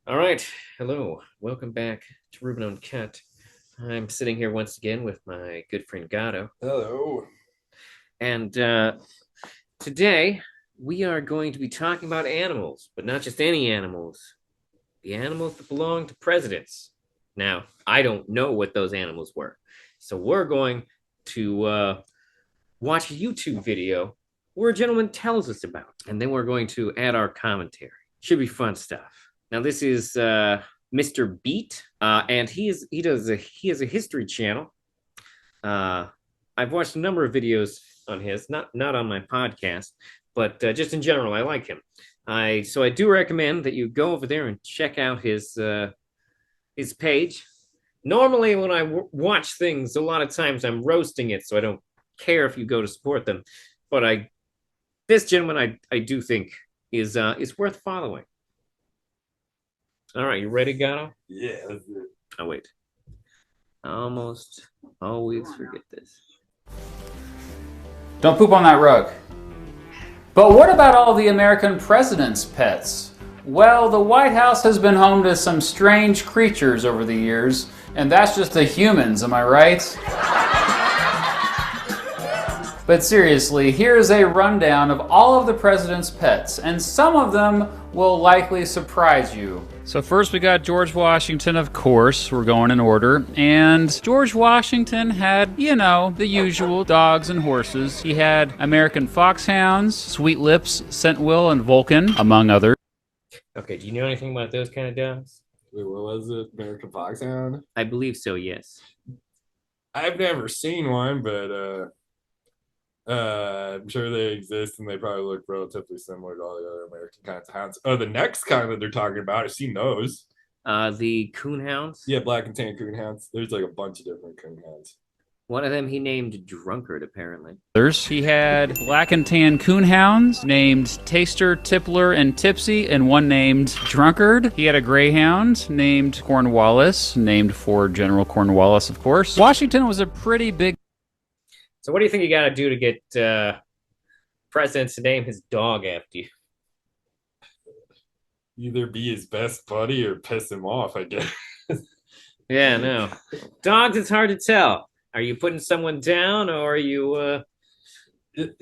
All right. Hello. Welcome back to Ruben on Cat. I'm sitting here once again with my good friend Gato. Hello. And today we are going to be talking about animals, but not just any animals, the animals that belong to presidents. Now, I don't know what those animals were. So we're going to watch a YouTube video where a gentleman tells us about it, and then we're going to add our commentary. Should be fun stuff. Now, this is Mr. Beat, and he has a history channel. Uh, I've watched a number of videos on his, not on my podcast, but just in general, I like him. I do recommend that you go over there and check out his page. Normally, when I watch things, a lot of times I'm roasting it, so I don't care if you go to support them. But this gentleman, I do think is worth following. All right, you ready, Gato? Yeah, that's it. Oh wait, I almost always forget this. Don't poop on that rug. But what about all the American president's pets? Well, the White House has been home to some strange creatures over the years, and that's just the humans, am I right? But seriously, here's a rundown of all of the president's pets, and some of them will likely surprise you. So first we got George Washington, of course, we're going in order, and George Washington had, the usual dogs and horses. He had American foxhounds, Sweet Lips, Scentwill, and Vulcan, among others. Okay, do you know anything about those kind of dogs? Wait, what was it? American Foxhound? I believe so. Yes. I've never seen one, but I'm sure they exist and they probably look relatively similar to all the other American kinds of hounds. Oh, the next kind that they're talking about, I've seen those. The coonhounds. Yeah, black and tan coon hounds. There's like a bunch of different coon hounds. One of them he named Drunkard, apparently. He had black and tan coonhounds named Taster, Tippler, and Tipsy, and one named Drunkard. He had a greyhound named Cornwallis, named for General Cornwallis, of course. Washington was a pretty big. So, what do you think you got to do to get presidents to name his dog after you? Either be his best buddy or piss him off, I guess. Yeah, no. Dogs, it's hard to tell. Are you putting someone down, or are you,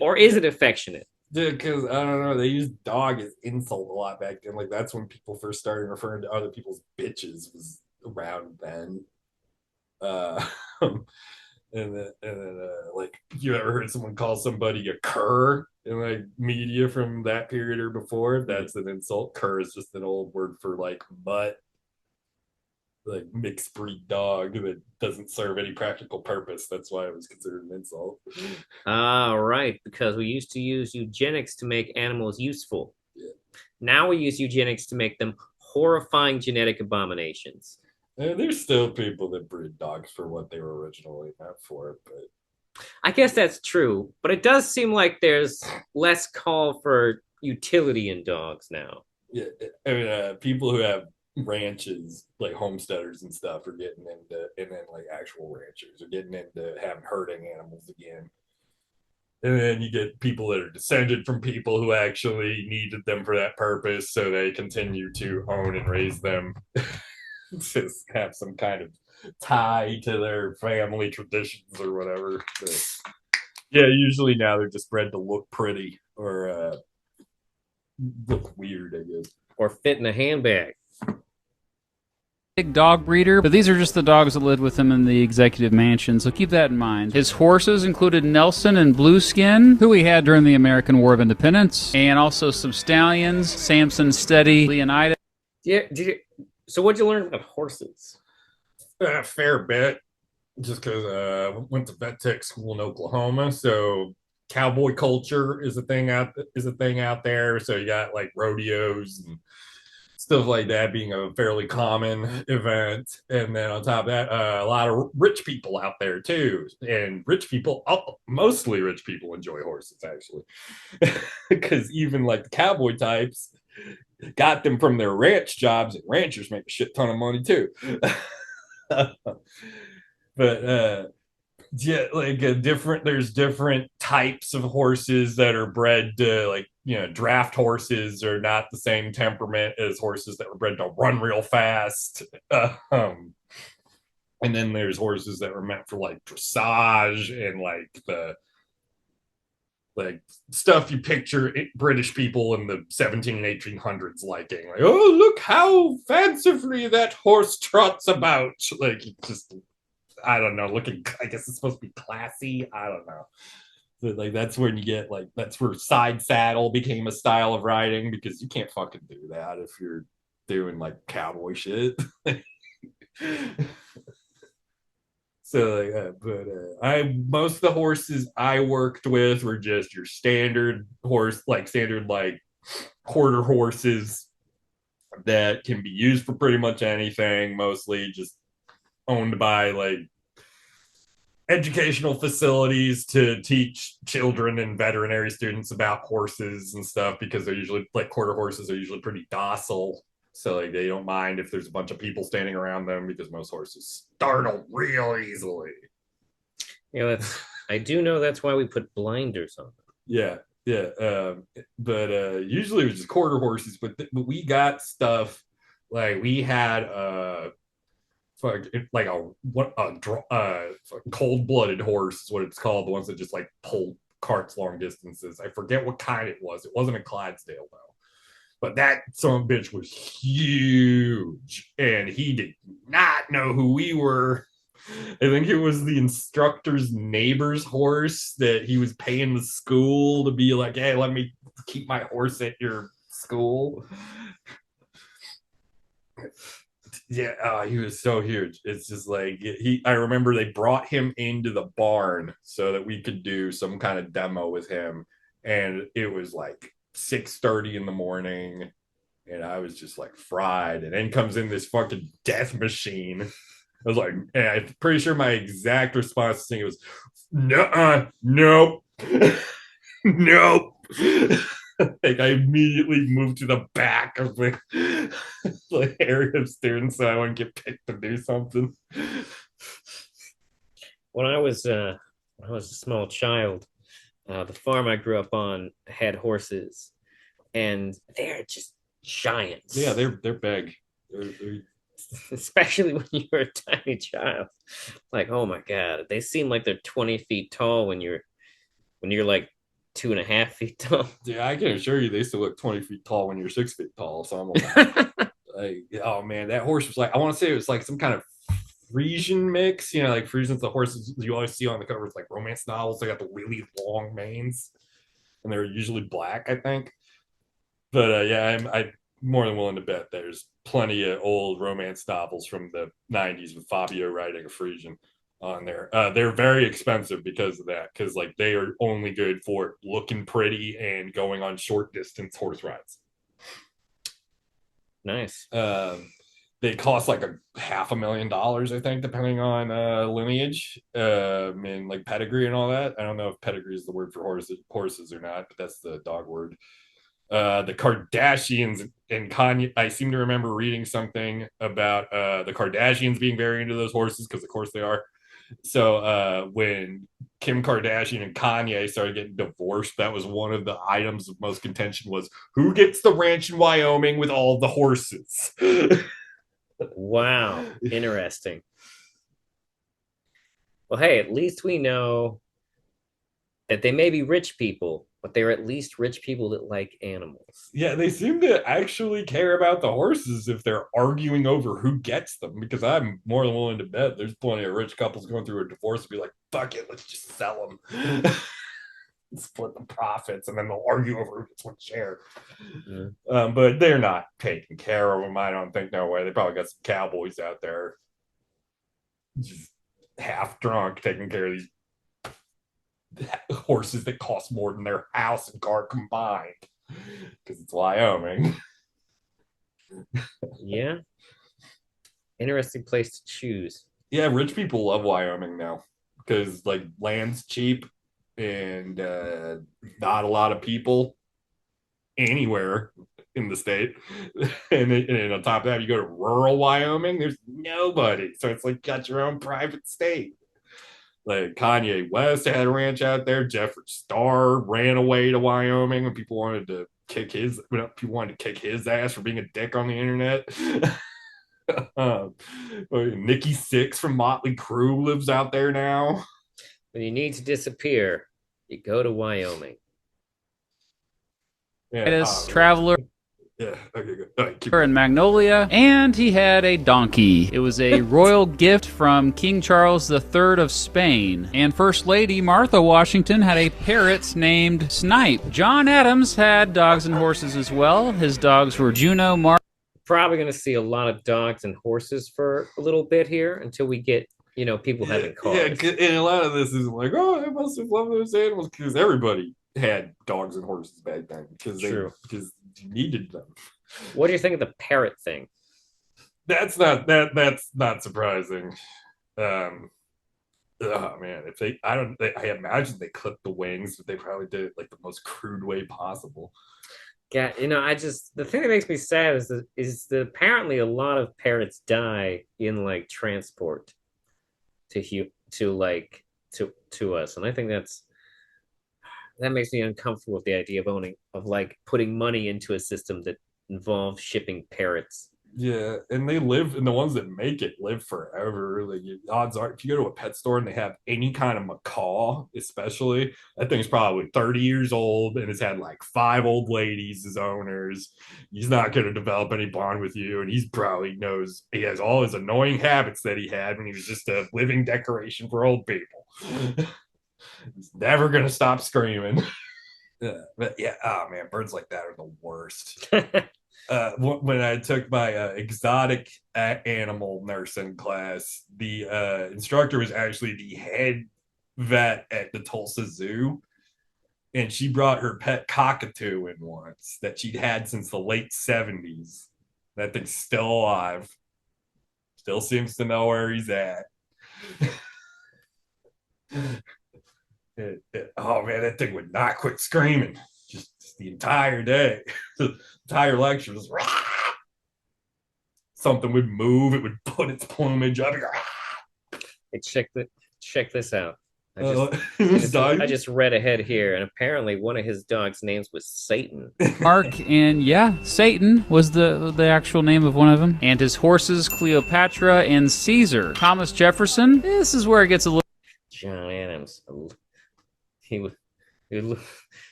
or is it affectionate? Because I don't know, they used dog as insult a lot back then. Like that's when people first started referring to other people's bitches was around then. Uh, and then like you ever heard someone call somebody a cur in like media from that period or before? That's an insult. Cur is just an old word for like mutt, like mixed breed dog that doesn't serve any practical purpose. That's why it was considered an insult. Ah, right, because we used to use eugenics to make animals useful. Yeah. Now we use eugenics to make them horrifying genetic abominations. And there's still people that breed dogs for what they were originally meant for, but I guess that's true, but it does seem like there's less call for utility in dogs now. yeah, I mean, people who have ranches, like homesteaders and stuff, are getting into, and then like actual ranchers are getting into having herding animals again. And then you get people that are descended from people who actually needed them for that purpose, so they continue to own and raise them to have some kind of tie to their family traditions or whatever. But yeah, usually now they're just bred to look pretty or look weird, I guess. Or fit in a handbag. Big dog breeder, but these are just the dogs that lived with him in the executive mansion, so keep that in mind. His horses included Nelson and Blueskin, who he had during the American War of Independence, and also some stallions, Samson, Steady, Leonidas. Yeah, so what'd you learn about horses? A fair bit, just because went to vet tech school in Oklahoma, so cowboy culture is a thing out there. So you got like rodeos and stuff like that being a fairly common event. And then on top of that, a lot of rich people out there too. And rich people, mostly rich people, enjoy horses actually, because even like the cowboy types got them from their ranch jobs, and ranchers make a shit ton of money too. But Yeah, like a different there's different types of horses that are bred to, like, draft horses are not the same temperament as horses that were bred to run real fast. And then there's horses that were meant for like dressage and like the like stuff you picture British people in the 17 and 1800s liking. Like, oh, look how fancifully that horse trots about. Like, just, I don't know, looking, I guess it's supposed to be classy. I don't know. But, like, that's when you get, like, that's where side saddle became a style of riding, because you can't fucking do that if you're doing like cowboy shit. So like, but I most of the horses I worked with were just your standard horse, like standard like quarter horses that can be used for pretty much anything. Mostly just owned by like educational facilities to teach children and veterinary students about horses and stuff, because they're usually like quarter horses are usually pretty docile. So like they don't mind if there's a bunch of people standing around them, because most horses startle real easily. That's I do know that's why we put blinders on them. Yeah, yeah. But usually it was just quarter horses. But we got stuff like we had like a cold blooded horse is what it's called. The ones that just like pull carts long distances. I forget what kind it was. It wasn't a Clydesdale though. But that son of a bitch was huge, and he did not know who we were. I think it was the instructor's neighbor's horse that he was paying the school to be like, hey, let me keep my horse at your school. Yeah, he was so huge. It's just like I remember they brought him into the barn so that we could do some kind of demo with him, and it was like 6:30 in the morning, and I was just like fried. And then comes in this fucking death machine. I was like, and I'm pretty sure my exact response to thing was, no, nope, nope. Like I immediately moved to the back of the area of students so I wouldn't get picked to do something. When I was a small child, the farm I grew up on had horses, and they're just giants. Yeah, they're big. They're Especially when you're a tiny child. Like, oh my god, they seem like they're 20 feet tall when you're like 2.5 feet tall. Yeah, I can assure you they still look 20 feet tall when you're 6 feet tall. So I'm like, oh man, that horse was like, I want to say it was like some kind of Frisian mix, like Frisians, the horses you always see on the covers, like romance novels. They got the really long manes, and they're usually black, I think. But yeah, I'm more than willing to bet there's plenty of old romance novels from the 90s with Fabio riding a Frisian on there. They're very expensive because of that, because like they are only good for looking pretty and going on short distance horse rides. Nice. They cost like a $500,000, I think, depending on lineage and like pedigree and all that. I don't know if pedigree is the word for horses or not, but that's the dog word. The Kardashians and Kanye. I seem to remember reading something about the Kardashians being very into those horses, because of course they are. So when Kim Kardashian and Kanye started getting divorced, that was one of the items of most contention, was who gets the ranch in Wyoming with all the horses. Wow, interesting. Well, hey, at least we know that they may be rich people, but they're at least rich people that like animals. Yeah, they seem to actually care about the horses if they're arguing over who gets them, because I'm more than willing to bet there's plenty of rich couples going through a divorce to be like, fuck it, let's just sell them. Split the profits, and then they'll argue over who gets what share. But they're not taking care of them, I don't think. No way. They probably got some cowboys out there just half drunk taking care of these horses that cost more than their house and car combined, because it's Wyoming. Yeah. Interesting place to choose. Yeah, rich people love Wyoming now, because like land's cheap and not a lot of people anywhere in the state. And on top of that, you go to rural Wyoming, there's nobody. So it's like got your own private state. Like Kanye West had a ranch out there. Jeffree Star ran away to Wyoming when people wanted to kick his ass for being a dick on the internet. um, Nikki Sixx from Motley Crue lives out there now. When you need to disappear, you go to Wyoming. Yeah, Traveler yeah, okay, good. All right, keep in Magnolia, and he had a donkey. It was a royal gift from King Charles III of Spain. And First Lady Martha Washington had a parrot named Snipe. John Adams had dogs and horses as well. His dogs were Juno, Probably going to see a lot of dogs and horses for a little bit here until we get, people having cars. Yeah, and a lot of this is like, oh, I must have loved those animals because everybody had dogs and horses back then because you needed them. What do you think of the parrot thing? That's not surprising. Oh man, I imagine they clipped the wings, but they probably did it like the most crude way possible. Yeah, the thing that makes me sad is that apparently a lot of parrots die in like transport to us, and I think that makes me uncomfortable with the idea of like putting money into a system that involves shipping parrots. Yeah, and they live, and the ones that make it live forever. Like odds are, if you go to a pet store and they have any kind of macaw, especially, that thing's probably 30 years old and has had like 5 old ladies as owners. He's not going to develop any bond with you, and he's probably knows he has all his annoying habits that he had when he was just a living decoration for old people. He's never going to stop screaming. But yeah, oh man, birds like that are the worst. When I took my exotic animal nursing class, the instructor was actually the head vet at the Tulsa Zoo, and she brought her pet cockatoo in once that she'd had since the late 70s. That thing's still alive, still seems to know where he's at. Oh man, that thing would not quit screaming just the entire day. The entire lecture was something would move, it would put its plumage up. Hey, check this out. I just read ahead here, and apparently one of his dogs' names was Satan. Mark, and yeah, Satan was the actual name of one of them. And his horses, Cleopatra and Caesar. Thomas Jefferson, this is where it gets a little... John Adams, he was a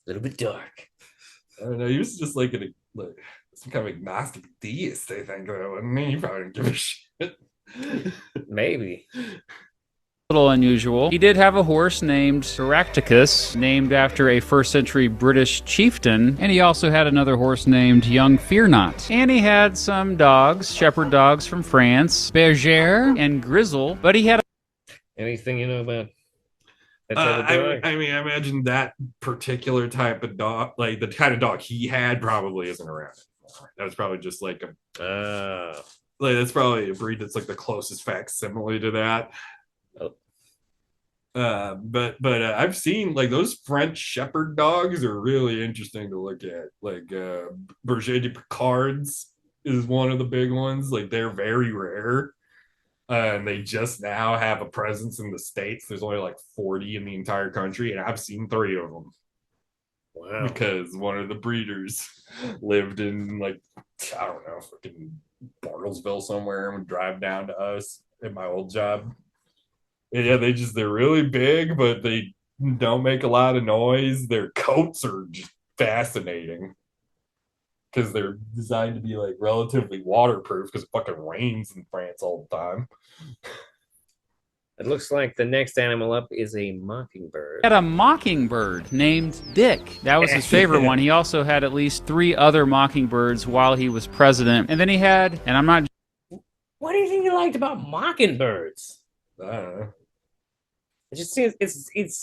little bit dark. I don't know, he was just like some kind of agnostic deist, I think. I mean, he probably didn't give a shit. Maybe. Little unusual. He did have a horse named Caractacus, named after a 1st century British chieftain, and he also had another horse named Young Fear Not. And he had some dogs, shepherd dogs from France, Berger and Grizzle, but he had anything you know about that type of dog? I mean, I imagine that particular type of dog, like the kind of dog he had, probably isn't around anymore. That was probably just like that's probably a breed that's like the closest facsimile to that. Oh. But I've seen like those French Shepherd dogs are really interesting to look at. Like Berger de Picards is one of the big ones. Like they're very rare, and they just now have a presence in the States. There's only like 40 in the entire country, and I've seen 3 of them. Wow! Because one of the breeders lived in like I don't know, fucking Bartlesville somewhere, and would drive down to us at my old job. Yeah, they're really big, but they don't make a lot of noise. Their coats are just fascinating because they're designed to be like relatively waterproof because it fucking rains in France all the time. It looks like the next animal up is a mockingbird. He had a mockingbird named Dick. That was his favorite one. He also had at least 3 other mockingbirds while he was president. And then he had, and I'm not... What do you think you liked about mockingbirds? I don't know. It just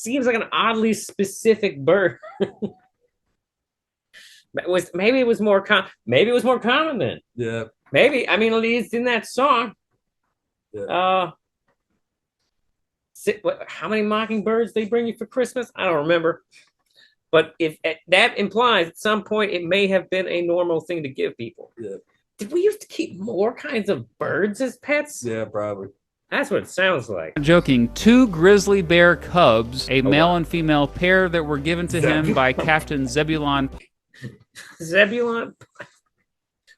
seems like an oddly specific bird. Maybe it was more common then. Yeah. Maybe, I mean, at least in that song. Yeah. How many mockingbirds they bring you for Christmas? I don't remember. But if that implies at some point it may have been a normal thing to give people. Yeah. Did we used to keep more kinds of birds as pets? Yeah, probably. That's what it sounds like. Joking. 2 grizzly bear cubs, a male wow. and female pair that were given to him by Captain Zebulon Zebulon.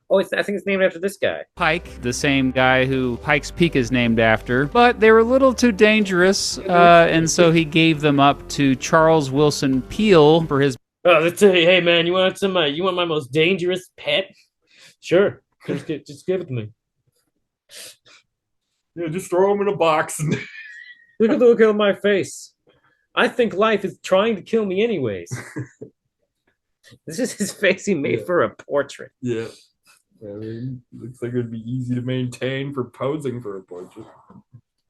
Oh, I think it's named after this guy. Pike, the same guy who Pike's Peak is named after. But they were a little too dangerous, and so he gave them up to Charles Wilson Peel for his. Oh, let's say, hey man, you want my most dangerous pet? Sure, just give it to me. Yeah, just throw them in a box. And Look at my face. I think life is trying to kill me anyways. This is his face he made for a portrait. yeah. I mean, looks like it'd be easy to maintain for posing for a portrait.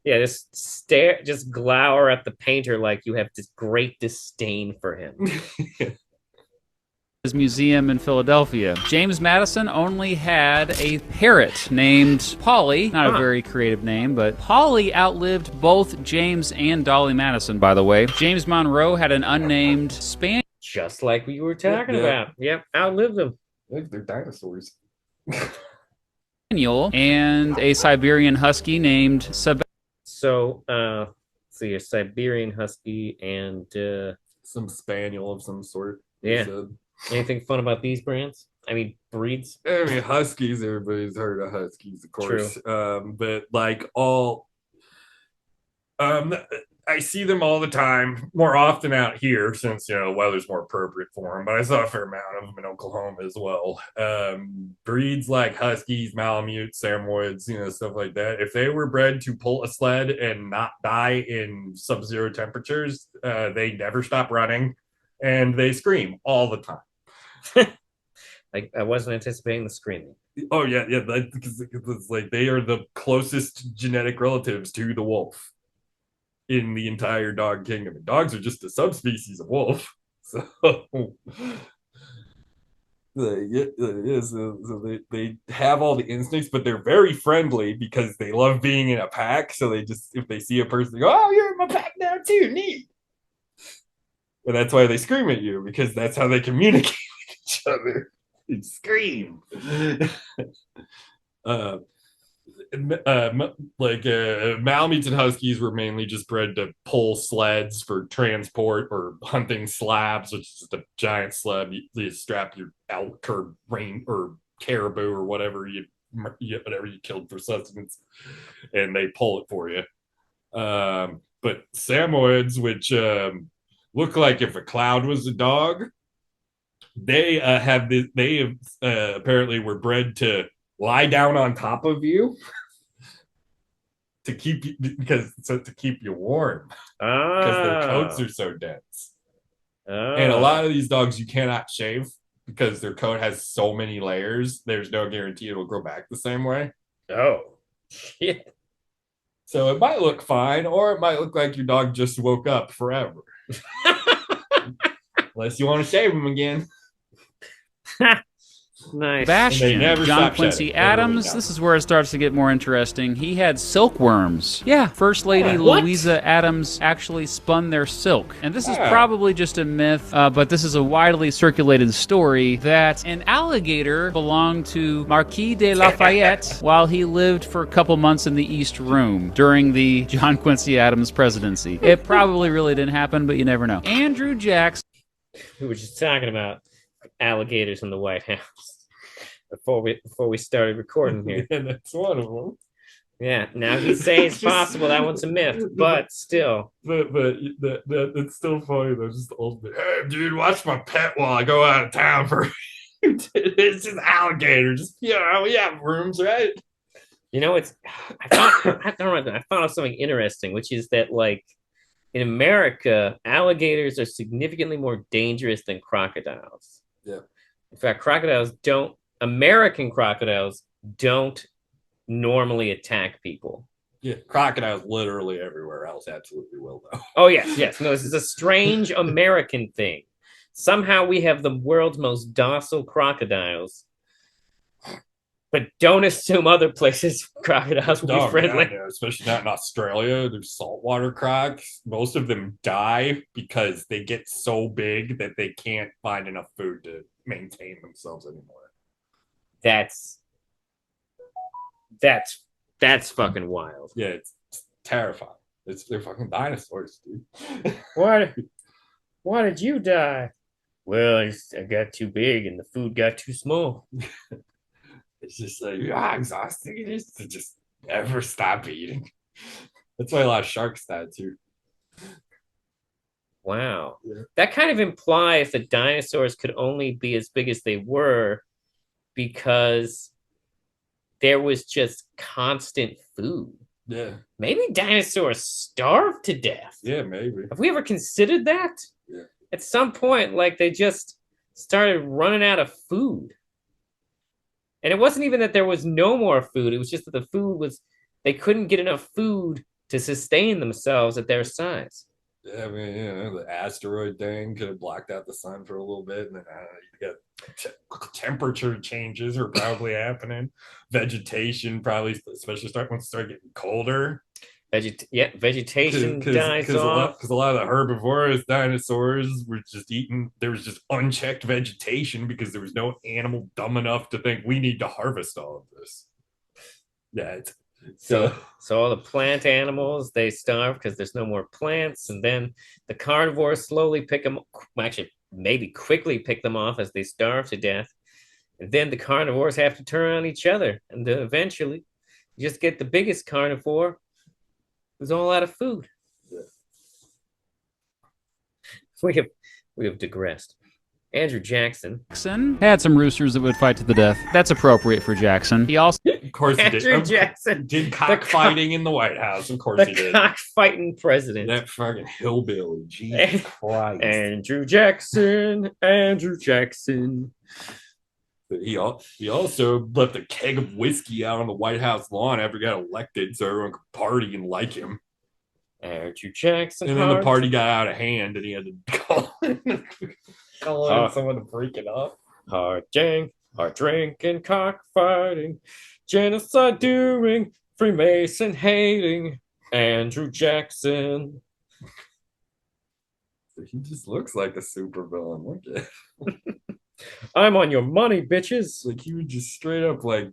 Yeah, just glower at the painter like you have this great disdain for him. His museum in Philadelphia. James Madison only had a parrot named Polly. Not a very creative name, but Polly outlived both James and Dolly Madison, by the way. James Monroe had an unnamed spaniel. Just like we were talking about. Yep, outlived them. Look, they're dinosaurs. And a Siberian husky named So, a Siberian husky and some spaniel of some sort. Yeah. Anything fun about these brands? I mean, breeds. I mean, huskies. Everybody's heard of huskies, of course. But like all, I see them all the time, more often out here since the weather's more appropriate for them. But I saw a fair amount of them in Oklahoma as well. Breeds like huskies, malamutes, Samoyeds, stuff like that. If they were bred to pull a sled and not die in sub-zero temperatures, they never stop running, and they scream all the time. I wasn't anticipating the screaming. Oh yeah, because it's like they are the closest genetic relatives to the wolf in the entire dog kingdom. And dogs are just a subspecies of wolf, so they have all the instincts, but they're very friendly because they love being in a pack. So they just, if they see a person, they go, "Oh, you're in my pack now too, neat." And that's why they scream at you, because that's how they communicate with each other. They scream. Malamutes and huskies were mainly just bred to pull sleds for transport or hunting slabs, which is just a giant sled. You strap your elk or rain or caribou or whatever you killed for sustenance, and they pull it for you. But Samoyeds, which look like if a cloud was a dog, they apparently were bred to lie down on top of you to keep you, to keep you warm, because their coats are so dense. And a lot of these dogs you cannot shave because their coat has so many layers. There's no guarantee it'll grow back the same way. Oh, shit. So it might look fine, or it might look like your dog just woke up forever. Unless you want to shave him again. Nice. Bastion, John Quincy Adams. This is where it starts to get more interesting. He had silkworms. Yeah, First Lady Louisa Adams actually spun their silk. And this is probably just a myth, but this is a widely circulated story that an alligator belonged to Marquis de Lafayette while he lived for a couple months in the East Room during the John Quincy Adams presidency. It probably really didn't happen, but you never know. Andrew Jackson. We were just talking about alligators in the White House before we started recording here. And that's one of them. Yeah, now he's saying it's possible that one's a myth, but still. But it's still funny though. Just the old bit. Hey, dude, watch my pet while I go out of town for. It's just alligator. Just we have rooms, right? I found out something interesting, which is that like in America, alligators are significantly more dangerous than crocodiles. Yeah. In fact, American crocodiles don't normally attack people. Yeah, crocodiles literally everywhere else absolutely will, though. Oh, yes. No, this is a strange American thing. Somehow we have the world's most docile crocodiles, but don't assume other places crocodiles will be friendly. Yeah, especially not in Australia. There's saltwater crocs. Most of them die because they get so big that they can't find enough food to maintain themselves anymore. That's fucking wild. Yeah, it's terrifying. They're fucking dinosaurs, dude. Why? Why did you die? Well, I got too big and the food got too small. It's just like, how exhausting it is to just never stop eating. That's why a lot of sharks die too. Wow. Yeah. That kind of implies that dinosaurs could only be as big as they were because there was just constant food. Yeah. Maybe dinosaurs starved to death. Yeah, maybe. Have we ever considered that? Yeah. At some point, like they just started running out of food. And it wasn't even that there was no more food. It was just that the food was, they couldn't get enough food to sustain themselves at their size. Yeah, I mean, the asteroid thing could have blocked out the sun for a little bit, and then you got temperature changes are probably happening. Vegetation probably, especially once it start getting colder. Vegetation dies off. Because a lot of the herbivorous dinosaurs were just eating. There was just unchecked vegetation because there was no animal dumb enough to think we need to harvest all of this. Yeah, so all the plant animals, they starve because there's no more plants, and then the carnivores slowly pick them, actually maybe quickly pick them off as they starve to death, and then the carnivores have to turn on each other, and then eventually you just get the biggest carnivore who's all out of food. Yeah. We have digressed. Andrew Jackson had some roosters that would fight to the death. That's appropriate for Jackson. He also, of course, he did. Andrew Jackson did cockfighting in the White House. Of course, he did. The cockfighting president. That fucking hillbilly. Jesus Christ. Andrew Jackson. Andrew Jackson. He also left a keg of whiskey out on the White House lawn after he got elected, so everyone could party and like him. Andrew Jackson. And then the party got out of hand, and he had to call someone to break it up. Hard drinking, cockfighting, genocide doing, Freemason hating, Andrew Jackson. He just looks like a supervillain. Look at him. I'm on your money, bitches. Like he would just straight up like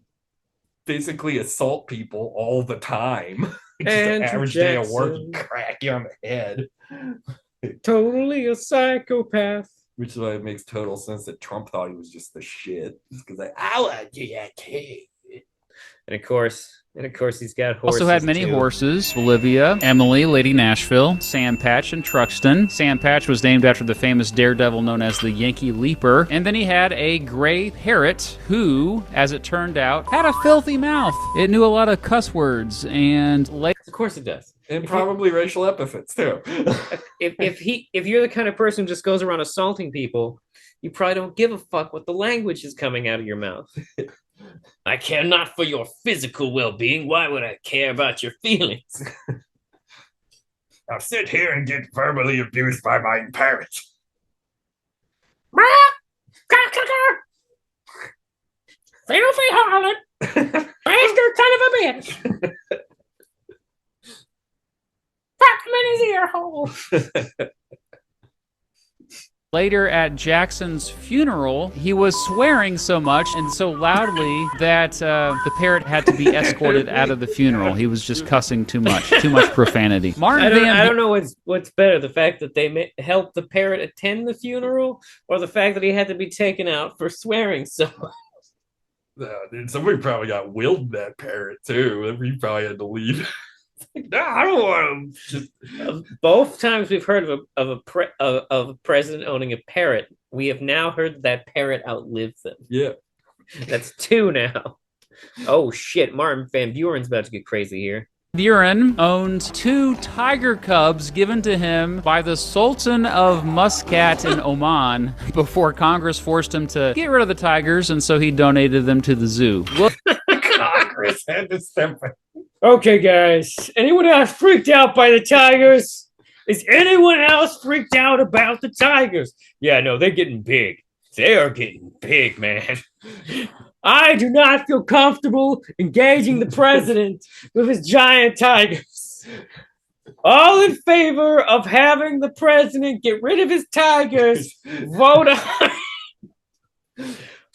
basically assault people all the time. Just an average day of work, crack you on the head. Totally a psychopath. Which is why it makes total sense that Trump thought he was just the shit. Because like, I want to do that too. And of course, he's got horses. Also had many horses. Olivia, Emily, Lady Nashville, Sam Patch, and Truxton. Sam Patch was named after the famous daredevil known as the Yankee Leaper. And then he had a gray parrot who, as it turned out, had a filthy mouth. It knew a lot of cuss words and... Of course it does. And probably racial epithets, too. if you're the kind of person who just goes around assaulting people, you probably don't give a fuck what the language is coming out of your mouth. I care not for your physical well-being. Why would I care about your feelings? I'll sit here and get verbally abused by my parrot. Filthy harlot! Bastard son of a bitch! Fuck him in his ear hole! Later at Jackson's funeral, he was swearing so much and so loudly that the parrot had to be escorted out of the funeral. He was just cussing too much profanity. I don't know what's better, the fact that they helped the parrot attend the funeral, or the fact that he had to be taken out for swearing so much. Dude, somebody probably got willed that parrot too. He probably had to leave. No, I don't want him. Both times we've heard of a president owning a parrot, we have now heard that parrot outlived them. Yeah, that's 2 now. Oh shit, Martin Van Buren's about to get crazy here. Buren owned 2 tiger cubs given to him by the Sultan of Muscat in Oman before Congress forced him to get rid of the tigers, and so he donated them to the zoo. Congress had to step in. Okay, guys. Anyone else freaked out by the tigers? Is anyone else freaked out about the tigers? Yeah, no, they're getting big. They are getting big, man. I do not feel comfortable engaging the president with his giant tigers. All in favor of having the president get rid of his tigers, vote aye.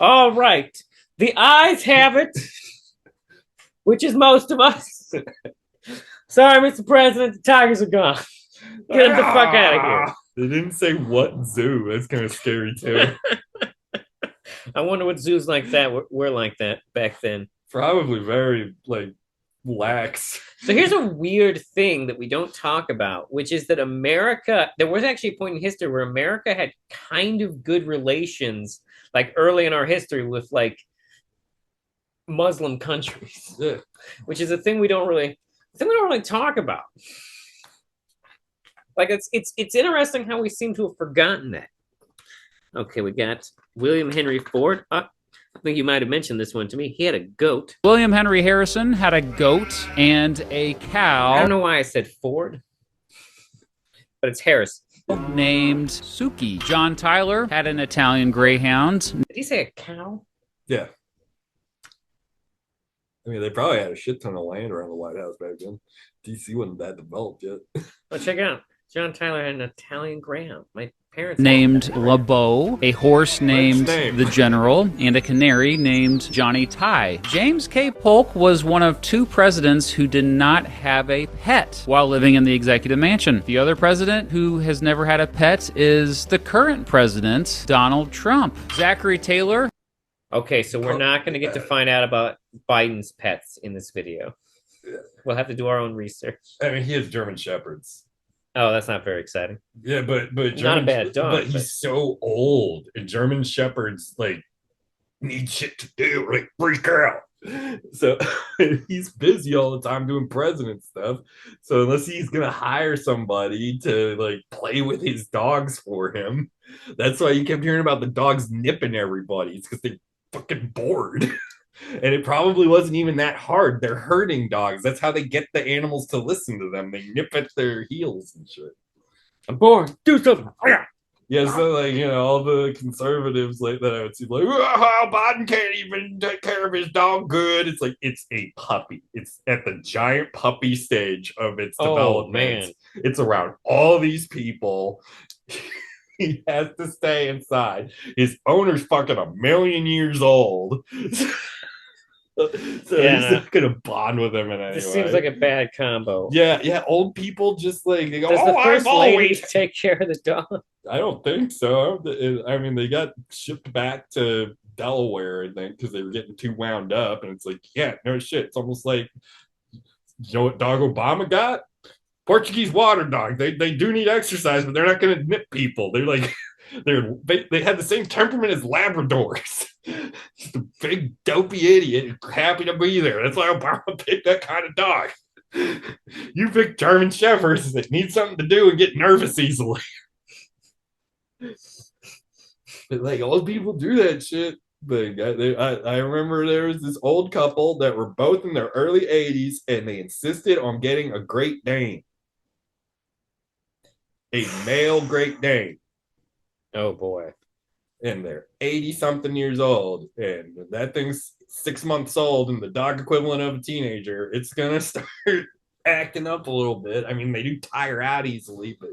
All right. The ayes have it, which is most of us. Sorry, Mr. President, the tigers are gone. Get them the fuck out of here. They didn't say what zoo. That's kind of scary too. I wonder what zoos like that were like that back then. Probably very like lax. So here's a weird thing that we don't talk about, which is that America, there was actually a point in history where America had kind of good relations, like early in our history with like Muslim countries, Yeah. which is a thing we don't really talk about. Like it's interesting how we seem to have forgotten that. Okay, we got William Henry Ford. I think you might have mentioned this one to me. He had a goat. William Henry Harrison had a goat and a cow. I don't know why I said Ford, but it's Harris. Named Suki. John Tyler had an Italian greyhound. Did he say a cow? Yeah. I mean, they probably had a shit ton of land around the White House back then. DC wasn't that developed yet. Oh, check it out. John Tyler had an Italian greyhound. My parents named LeBeau, a horse named name. the General, and a canary named Johnny Tie. James K. Polk was one of 2 presidents who did not have a pet while living in the executive mansion. The other president who has never had a pet is the current president, Donald Trump. Zachary Taylor. Okay, so we're not going to get to find out about Biden's pets in this video. We'll have to do our own research. I mean, he has German Shepherds. Oh, that's not very exciting. Yeah, but Not German, a bad dog. But he's so old, and German Shepherds like need shit to do, like freak out. So he's busy all the time doing president stuff. So unless he's gonna hire somebody to like play with his dogs for him, that's why you kept hearing about the dogs nipping everybody. It's because they're fucking bored. And it probably wasn't even that hard. They're herding dogs. That's how they get the animals to listen to them. They nip at their heels and shit. I'm bored. Do something. Yeah, so like, you know, all the conservatives like that I would see like, oh, Biden can't even take care of his dog good. It's like it's a puppy. It's at the giant puppy stage of its development. Man. It's around all these people. He has to stay inside. His owner's fucking 1,000,000 years old. So he's not gonna bond with him in any way. This seems like a bad combo. Yeah. Old people just like they go, Does the first I've lady always take care of the dog? I don't think so. I mean, they got shipped back to Delaware, I think, because they were getting too wound up. And it's like, yeah, no shit. It's almost like, you know what dog Obama got? Portuguese water dog. They do need exercise, but they're not going to nip people. They're like, they had the same temperament as Labradors. Just a big dopey idiot, happy to be there. That's why Obama picked that kind of dog. You pick German Shepherds that need something to do and get nervous easily. But like old people do that shit. But I remember there was this old couple that were both in their early 80s and they insisted on getting a Great Dane. A male Great Dane. Oh boy. And they're 80-something years old. And that thing's 6 months old and the dog equivalent of a teenager. It's gonna start acting up a little bit. I mean, they do tire out easily, but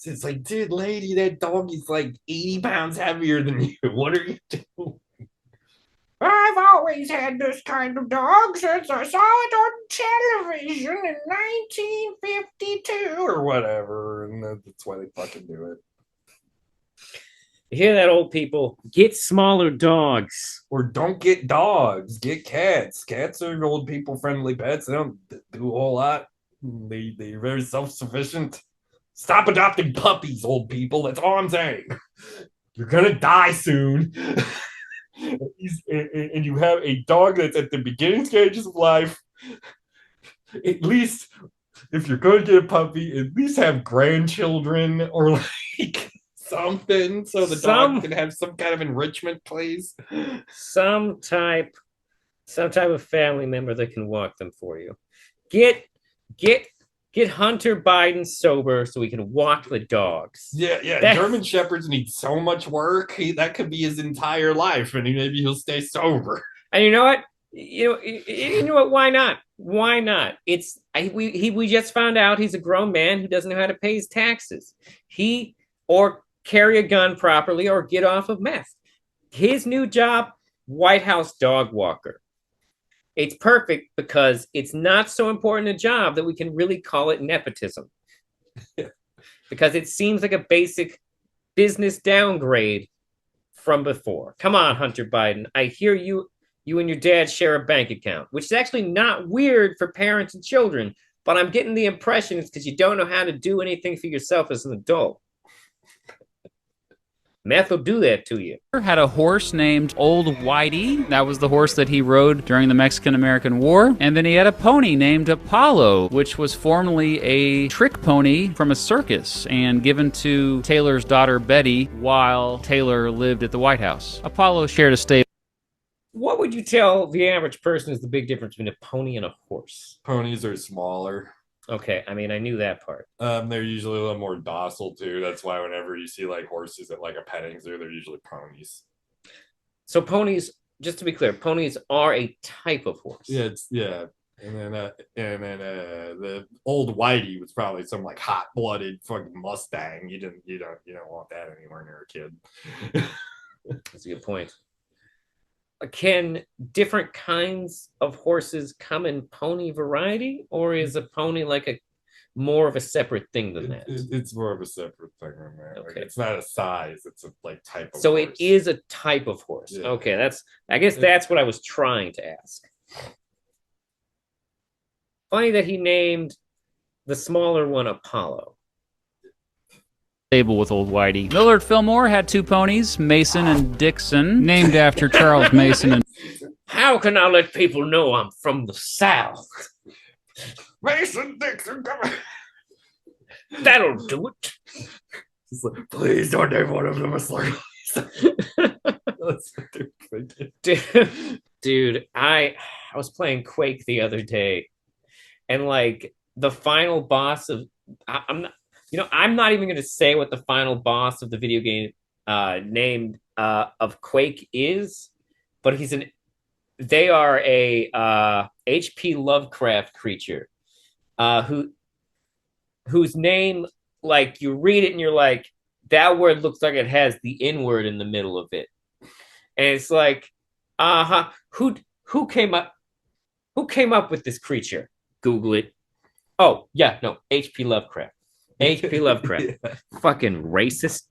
it's like, dude, lady, that dog is like 80 pounds heavier than you. What are you doing? I've always had this kind of dog since I saw it on television in 1952 or whatever. And that's why they fucking do it. You hear that, old people? Get smaller dogs. Or don't get dogs, get cats. Cats are old people friendly pets. They don't do a whole lot. They're very self-sufficient. Stop adopting puppies, old people. That's all I'm saying. You're gonna die soon. And you have a dog that's at the beginning stages of life. At least, if you're going to get a puppy, at least have grandchildren or like something so the dog can have some kind of enrichment, please. Some type of family member that can walk them for you. Get Hunter Biden sober so we can walk the dogs. Yeah. German Shepherds need so much work. That could be his entire life, and maybe he'll stay sober. And you know what? You know what? Why not? Why not? We just found out he's a grown man who doesn't know how to pay his taxes. Or carry a gun properly or get off of meth. His new job, White House dog walker. It's perfect because it's not so important a job that we can really call it nepotism. Because it seems like a basic business downgrade from before. Come on, Hunter Biden. I hear you and your dad share a bank account, which is actually not weird for parents and children, but I'm getting the impression it's because you don't know how to do anything for yourself as an adult. Meth will do that to you. Had a horse named Old Whitey. That was the horse that he rode during the Mexican-American War. And then he had a pony named Apollo, which was formerly a trick pony from a circus and given to Taylor's daughter Betty while Taylor lived at the White House. Apollo shared a stable. What would you tell the average person is the big difference between a pony and a horse? Ponies are smaller. Okay, I mean, I knew that part. They're usually a little more docile too. That's why whenever you see like horses at like a petting zoo, they're usually ponies. So ponies, just to be clear, ponies are a type of horse. Yeah. And then the old Whitey was probably some like hot-blooded fucking Mustang. You don't want that anywhere near a kid. That's a good point. Can different kinds of horses come in pony variety, or is a pony like a more of a separate thing than that? It's more of a separate thing than that. Okay. Like, it's not a size; it's a like type of. So horse. it is a type of horse. Yeah. Okay, I guess that's what I was trying to ask. Funny that he named the smaller one Apollo. Stable with Old Whitey. Millard Fillmore had two ponies, Mason and Dixon, named after Charles Mason. And how can I let people know I'm from the South? Mason Dixon, come on. That'll do it. Just like, please don't name one of them a slur. Dude, I was playing Quake the other day, and like the final boss of I'm not even going to say what the final boss of the video game named of Quake is, but they are a H.P. Lovecraft creature whose name, like, you read it and you're like, that word looks like it has the N word in the middle of it, and it's like, who came up with this creature? Google it. Oh yeah, no, H.P. Lovecraft. H.P. Lovecraft. Yeah. Fucking racist.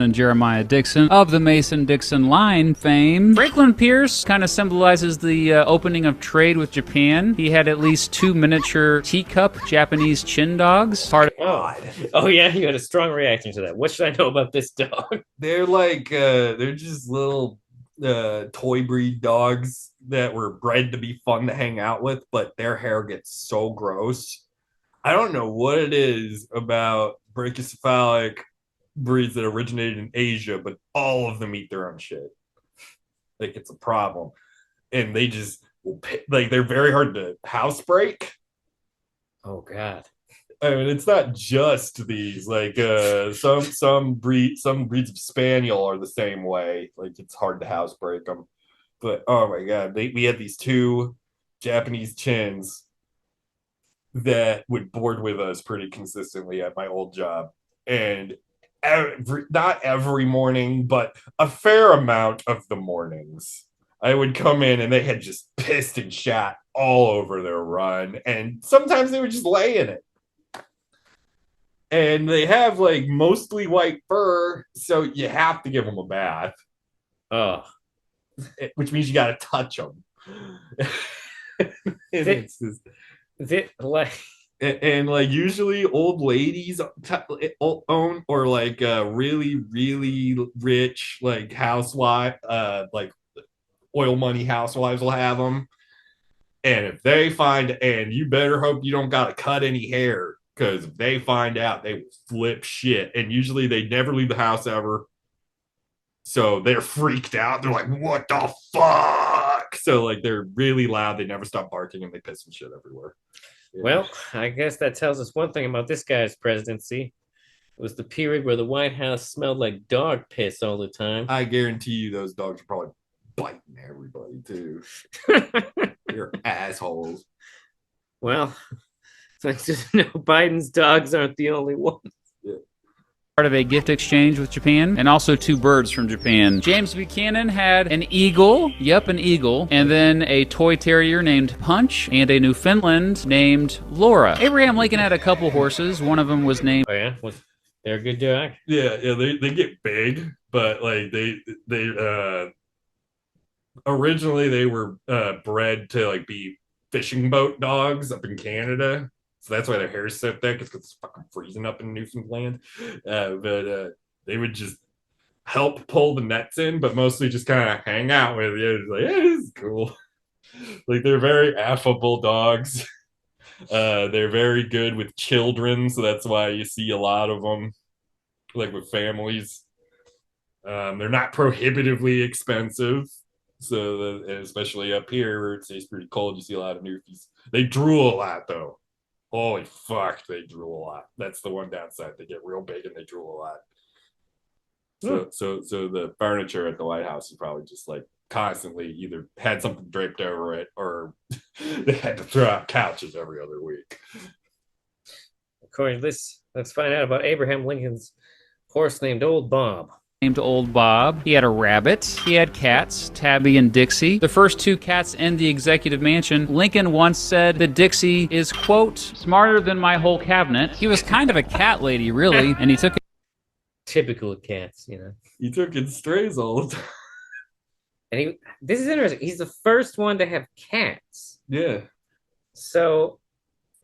And Jeremiah Dixon of the Mason-Dixon line fame. Franklin Pierce kind of symbolizes the opening of trade with Japan. He had at least 2 miniature teacup Japanese chin dogs. Oh yeah, you had a strong reaction to that. What should I know about this dog? They're like they're just little toy breed dogs that were bred to be fun to hang out with, but their hair gets so gross. I don't know what it is about brachycephalic breeds that originated in Asia, but all of them eat their own shit. Like, it's a problem. And they just, like, they're very hard to housebreak. Oh, God. I mean, it's not just these. Like, some breeds of spaniel are the same way. Like, it's hard to housebreak them. But, oh my God, we had these 2 Japanese chins that would board with us pretty consistently at my old job. And not every morning, but a fair amount of the mornings, I would come in and they had just pissed and shat all over their run. And sometimes they would just lay in it. And they have like mostly white fur, so you have to give them a bath. Oh, which means you got to touch them. And like usually old ladies own, or like really rich like housewife, like oil money housewives will have them. And if they find, and you better hope you don't got to cut any hair, because if they find out, they will flip shit. And usually they never leave the house ever, so they're freaked out. They're like, what the fuck? So like they're really loud, they never stop barking, and they piss and shit everywhere. Well, I guess that tells us one thing about this guy's presidency. It was the period where the White House smelled like dog piss all the time. I guarantee you those dogs are probably biting everybody, too. They're assholes. Well, it's nice to know Biden's dogs aren't the only ones. Yeah. part of a gift exchange with Japan, and also 2 birds from Japan. James Buchanan had an eagle, an eagle, and then a toy terrier named Punch, and a Newfoundland named Laura. Abraham Lincoln had a couple horses. One of them was named... Oh yeah, they're a good dog. Yeah, they get big, but like they originally they were bred to like be fishing boat dogs up in Canada. So that's why their hair is so thick. It's because it's fucking freezing up in Newfoundland. But they would just help pull the nets in, but mostly just kind of hang out with you. It's like, yeah, this is cool. Like they're very affable dogs. They're very good with children, so that's why you see a lot of them, like with families. They're not prohibitively expensive, so especially up here where it stays pretty cold, you see a lot of Newfies. They drool a lot, though. Holy fuck, they drool a lot. That's the one downside. They get real big and they drool a lot. So the furniture at the White House is probably just like constantly either had something draped over it or they had to throw out couches every other week. According to this, let's find out about Abraham Lincoln's horse named Old Bob. Named Old Bob. He had a rabbit. He had cats, Tabby and Dixie. The first 2 cats in the executive mansion. Lincoln once said that Dixie is, quote, smarter than my whole cabinet. He was kind of a cat lady, really, and he took... Typical cats, you know. He took in strays all the time. And this is interesting. He's the first one to have cats. Yeah. So,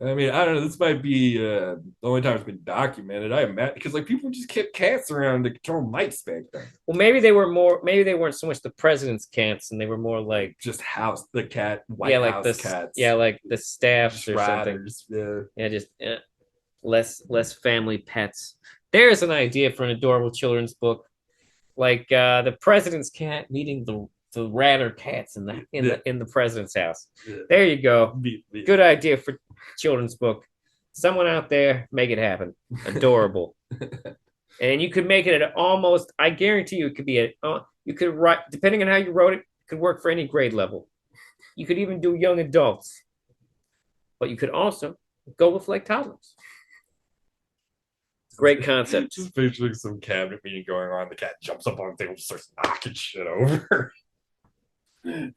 I mean, I don't know. This might be the only time it's been documented. I imagine because like people just kept cats around to control mice back then. well, maybe they weren't so much the president's cats, and they were more like Just White House cats. Yeah, like the staffs or Riders. something. Yeah, just less family pets. There's an idea for an adorable children's book, like the president's cat meeting the ratter cats in the president's house. Yeah. There you go. Good idea for children's book. Someone out there, make it happen. Adorable. And you could make it at almost, I guarantee you it could be you could write, depending on how you wrote it, could work for any grade level. You could even do young adults. But you could also go with like toddlers. Great concept. Just picturing some cabinet meeting going on. The cat jumps up on the table and starts knocking shit over. And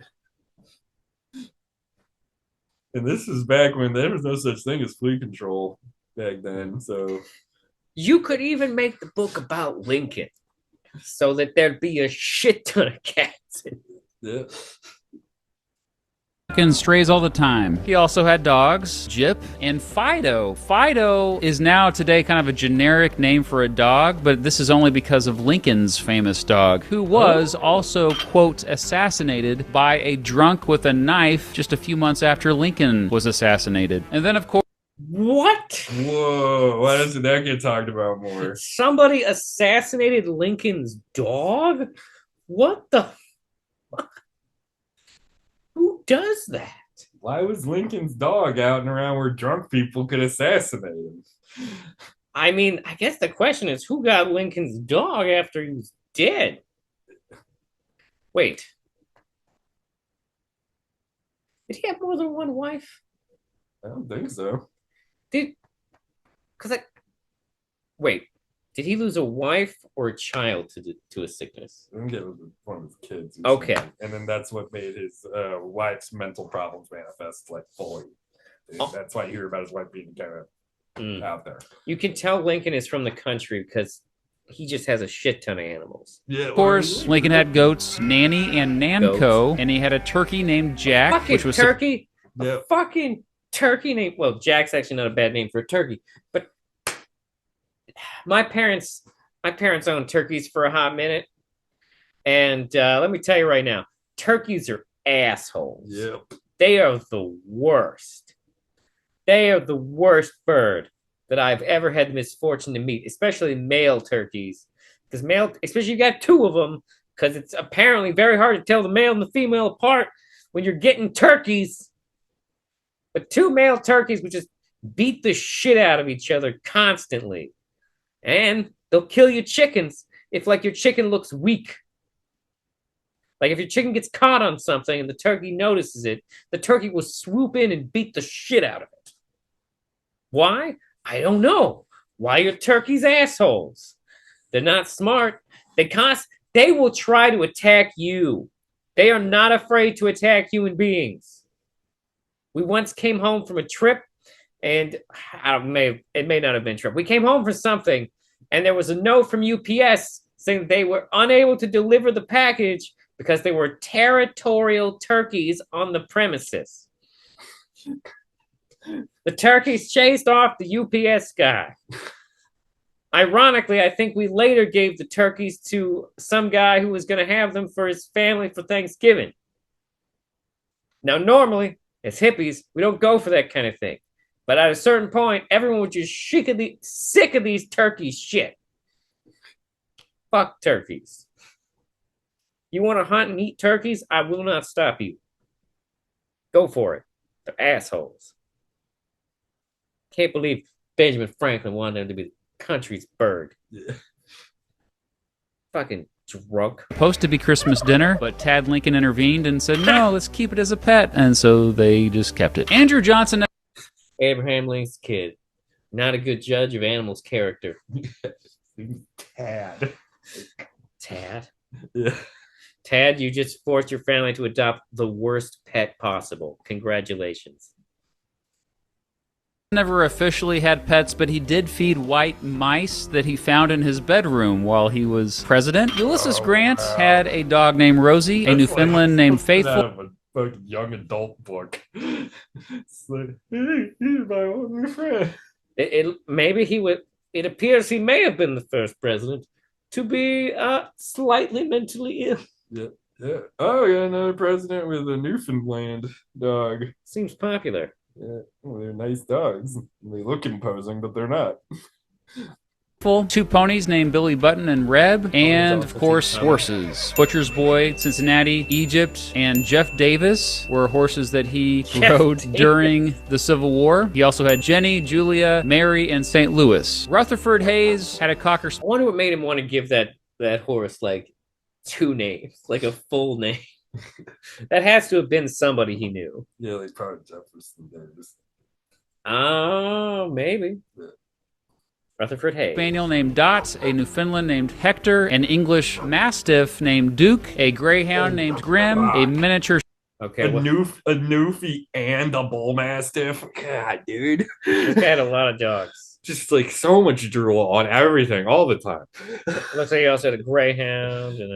this is back when there was no such thing as flea control back then. So you could even make the book about Lincoln so that there'd be a shit ton of cats. Yeah. And strays all the time. He also had dogs, Jip and Fido. Fido is now today kind of a generic name for a dog, but this is only because of Lincoln's famous dog, who was also, quote, assassinated by a drunk with a knife just a few months after Lincoln was assassinated. And then, of course... What? Whoa, why doesn't that get talked about more? Somebody assassinated Lincoln's dog? What the fuck? Who does that? Why was Lincoln's dog out and around where drunk people could assassinate him? I mean, I guess the question is who got Lincoln's dog after he was dead? Wait. Did he have more than one wife? I don't think so. Wait, did he lose a wife or a child to a sickness? I think it was one of his kids. Okay. Something. And then that's what made his wife's mental problems manifest like fully. That's why you hear about his wife being kind of out there. You can tell Lincoln is from the country because he just has a shit ton of animals. Yeah, of course, Lincoln had goats, Nanny and Nanko, and he had a turkey named Jack, which was turkey. A fucking turkey name. Well, Jack's actually not a bad name for a turkey, but my parents owned turkeys for a hot minute, and let me tell you right now, turkeys are assholes. Yep. They are the worst. They are the worst bird that I've ever had the misfortune to meet, especially male turkeys. Because especially you got 2 of them, because it's apparently very hard to tell the male and the female apart when you're getting turkeys. But 2 male turkeys would just beat the shit out of each other constantly. And they'll kill your chickens if, like, your chicken looks weak. Like, if your chicken gets caught on something and the turkey notices it, the turkey will swoop in and beat the shit out of it. Why? I don't know. Why are turkeys assholes? They're not smart. They will try to attack you. They are not afraid to attack human beings. We once came home from a trip, and it may not have been a trip. We came home for something, and there was a note from UPS saying they were unable to deliver the package because there were territorial turkeys on the premises. The turkeys chased off the UPS guy. Ironically, I think we later gave the turkeys to some guy who was going to have them for his family for Thanksgiving. Now, normally, as hippies, we don't go for that kind of thing. But at a certain point, everyone was just sick of these turkeys shit. Fuck turkeys. You want to hunt and eat turkeys? I will not stop you. Go for it. They're assholes. Can't believe Benjamin Franklin wanted them to be the country's bird. Yeah. Fucking drunk. Supposed to be Christmas dinner, but Tad Lincoln intervened and said, no, let's keep it as a pet. And so they just kept it. Andrew Johnson. Abraham Lincoln's kid. Not a good judge of animals' character. Tad. Tad? Yeah. Tad, you just forced your family to adopt the worst pet possible. Congratulations. Never officially had pets, but he did feed white mice that he found in his bedroom while he was president. Ulysses Grant had a dog named Rosie, a Newfoundland named Faithful. Fucking young adult book. It's like, hey, he's my only friend. It appears he may have been the first president to be slightly mentally ill. Yeah. Oh, yeah, another president with a Newfoundland dog. Seems popular. Yeah, well, they're nice dogs. They look imposing, but they're not. Two ponies named Billy Button and Reb, and of course horses. Butcher's Boy, Cincinnati, Egypt, and Jeff Davis were horses that he rode during the Civil War. He also had Jenny, Julia, Mary, and St. Louis. Rutherford Hayes had a cocker. I wonder what made him want to give that horse like two names, like a full name. That has to have been somebody he knew. Yeah, like probably Jefferson Davis. Oh, maybe. Yeah. Rutherford Hayes. Spaniel named Dot, a Newfoundland named Hector, an English Mastiff named Duke, a Greyhound named Grim, a miniature. Okay. A Newfie and a Bull Mastiff. God, dude. This guy had a lot of dogs. Just like so much drool on everything all the time. Let's say he also had a Greyhound and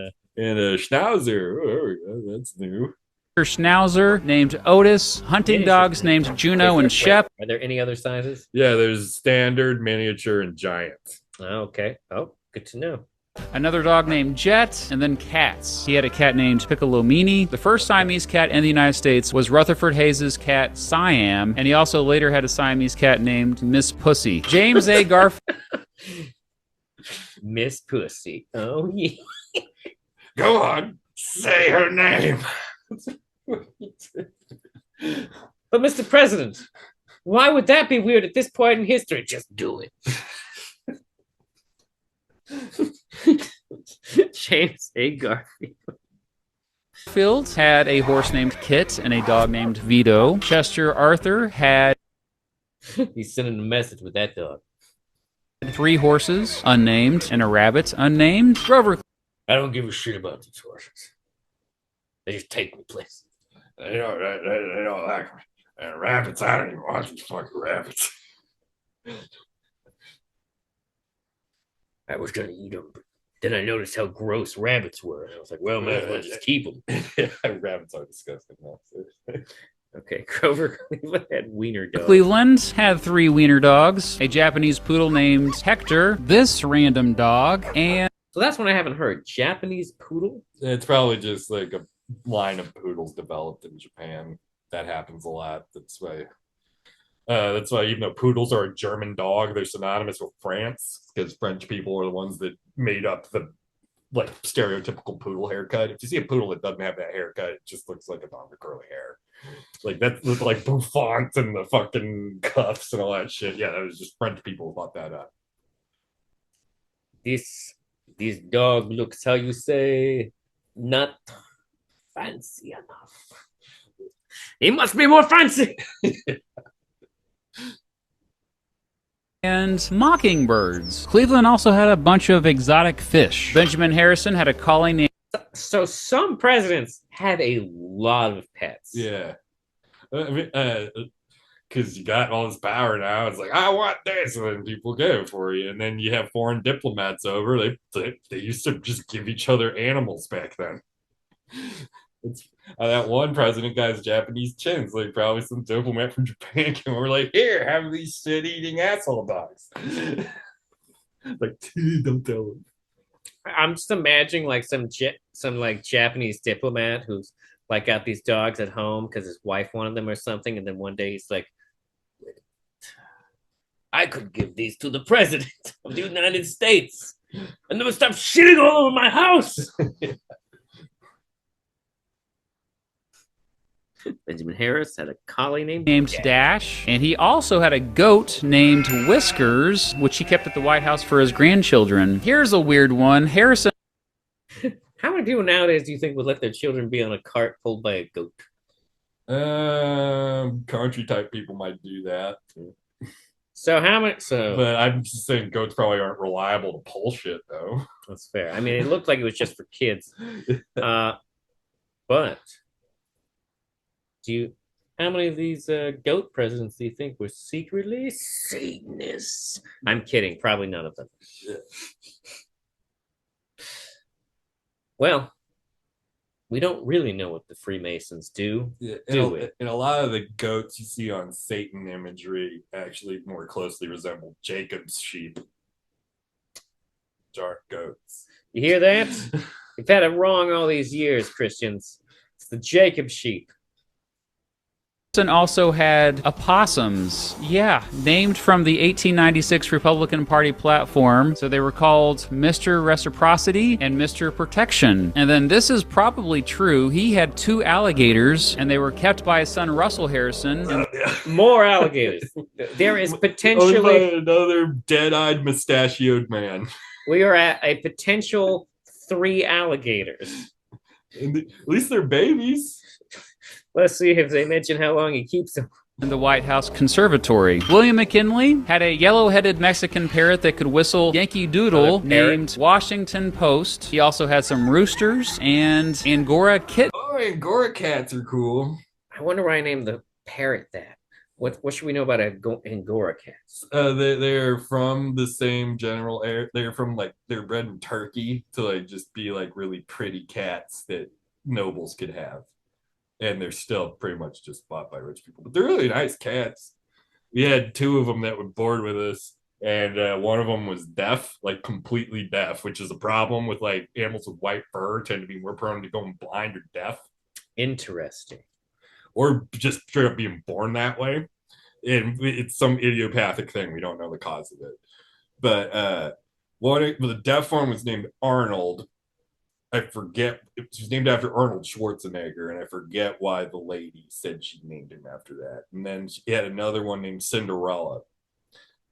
a Schnauzer. Oh, there we go. That's new. Schnauzer named Otis, hunting dogs named Juno and Shep. Are there any other sizes? Yeah, there's standard, miniature, and giant. Okay. Oh, good to know. Another dog named Jet, and then cats. He had a cat named Piccolomini. The first Siamese cat in the United States was Rutherford Hayes' cat Siam, and he also later had a Siamese cat named Miss Pussy. James A. Garfield. Miss Pussy. Oh, yeah. Go on, say her name. But Mr. President, why would that be weird at this point in history? Just do it. James A. Garfield. Garfield had a horse named Kit and a dog named Vito. Chester Arthur had... He's sending a message with that dog. 3 horses, unnamed, and a rabbit, unnamed. Grover. I don't give a shit about these horses. They just take me places. They don't like me. And rabbits, I don't even watch these fucking rabbits. I was gonna eat them, but then I noticed how gross rabbits were. And I was like, well, might as well just keep them. Yeah, rabbits are disgusting. Okay, Grover Cleveland had wiener dogs. Cleveland had 3 wiener dogs, a Japanese poodle named Hector, this random dog, and... So that's one I haven't heard. Japanese poodle? It's probably just like a line of poodles developed in Japan. That happens a lot. That's why even though poodles are a German dog, they're synonymous with France because French people are the ones that made up the like stereotypical poodle haircut. If you see a poodle that doesn't have that haircut, it just looks like a dog with curly hair. Like that's like bouffant and the fucking cuffs and all that shit. Yeah, that was just French people who bought that up. This dog looks, how you say, not fancy enough. He must be more fancy. and mockingbirds. Cleveland also had a bunch of exotic fish. Benjamin Harrison had a collie named... So some presidents had a lot of pets. Yeah. I mean, because you got all this power now. It's like, I want this, and then people get it for you. And then you have foreign diplomats over. They used to just give each other animals back then. It's that one president guy's Japanese chins, like probably some diplomat from Japan came over, like, here, have these shit-eating asshole dogs. Like, don't tell him. I'm just imagining like some like Japanese diplomat who's like got these dogs at home because his wife wanted them or something, and then one day he's like, I could give these to the president of the United States and never stop shitting all over my house. Benjamin Harris had a collie named Dash, and he also had a goat named Whiskers, which he kept at the White House for his grandchildren. Here's a weird one. Harrison... How many people nowadays do you think would let their children be on a cart pulled by a goat? Country type people might do that. So how much? But I'm just saying goats probably aren't reliable to pull shit, though. That's fair. I mean, it looked like it was just for kids. But how many of these goat presidents do you think were secretly Satanists? I'm kidding. Probably none of them. Well, we don't really know what the Freemasons do, do we? And a lot of the goats you see on Satan imagery actually more closely resemble Jacob's sheep, which aren't goats. You hear that? You've had it wrong all these years, Christians. It's the Jacob sheep. Also had opossums, named from the 1896 Republican Party platform. So they were called Mr. Reciprocity and Mr. Protection. And then this is probably true. He had 2 alligators, and they were kept by his son Russell Harrison. And more alligators. There is potentially another dead-eyed mustachioed man. We are at a potential 3 alligators. At least they're babies. Let's see if they mention how long he keeps them. In the White House Conservatory. William McKinley had a yellow-headed Mexican parrot that could whistle Yankee Doodle named Washington Post. He also had some roosters and Angora kittens. Oh, Angora cats are cool. I wonder why I named the parrot that. What should we know about Angora cats? They're from the same general area. They're from they're bred in Turkey to just be really pretty cats that nobles could have. And they're still pretty much just bought by rich people. But they're really nice cats. We had 2 of them that would board with us. And one of them was deaf, completely deaf, which is a problem with animals with white fur tend to be more prone to going blind or deaf. Interesting. Or just straight up being born that way. And it's some idiopathic thing. We don't know the cause of it. But the deaf one was named Arnold. I forget. It was named after Arnold Schwarzenegger, and I forget why the lady said she named him after that. And then she had another one named Cinderella,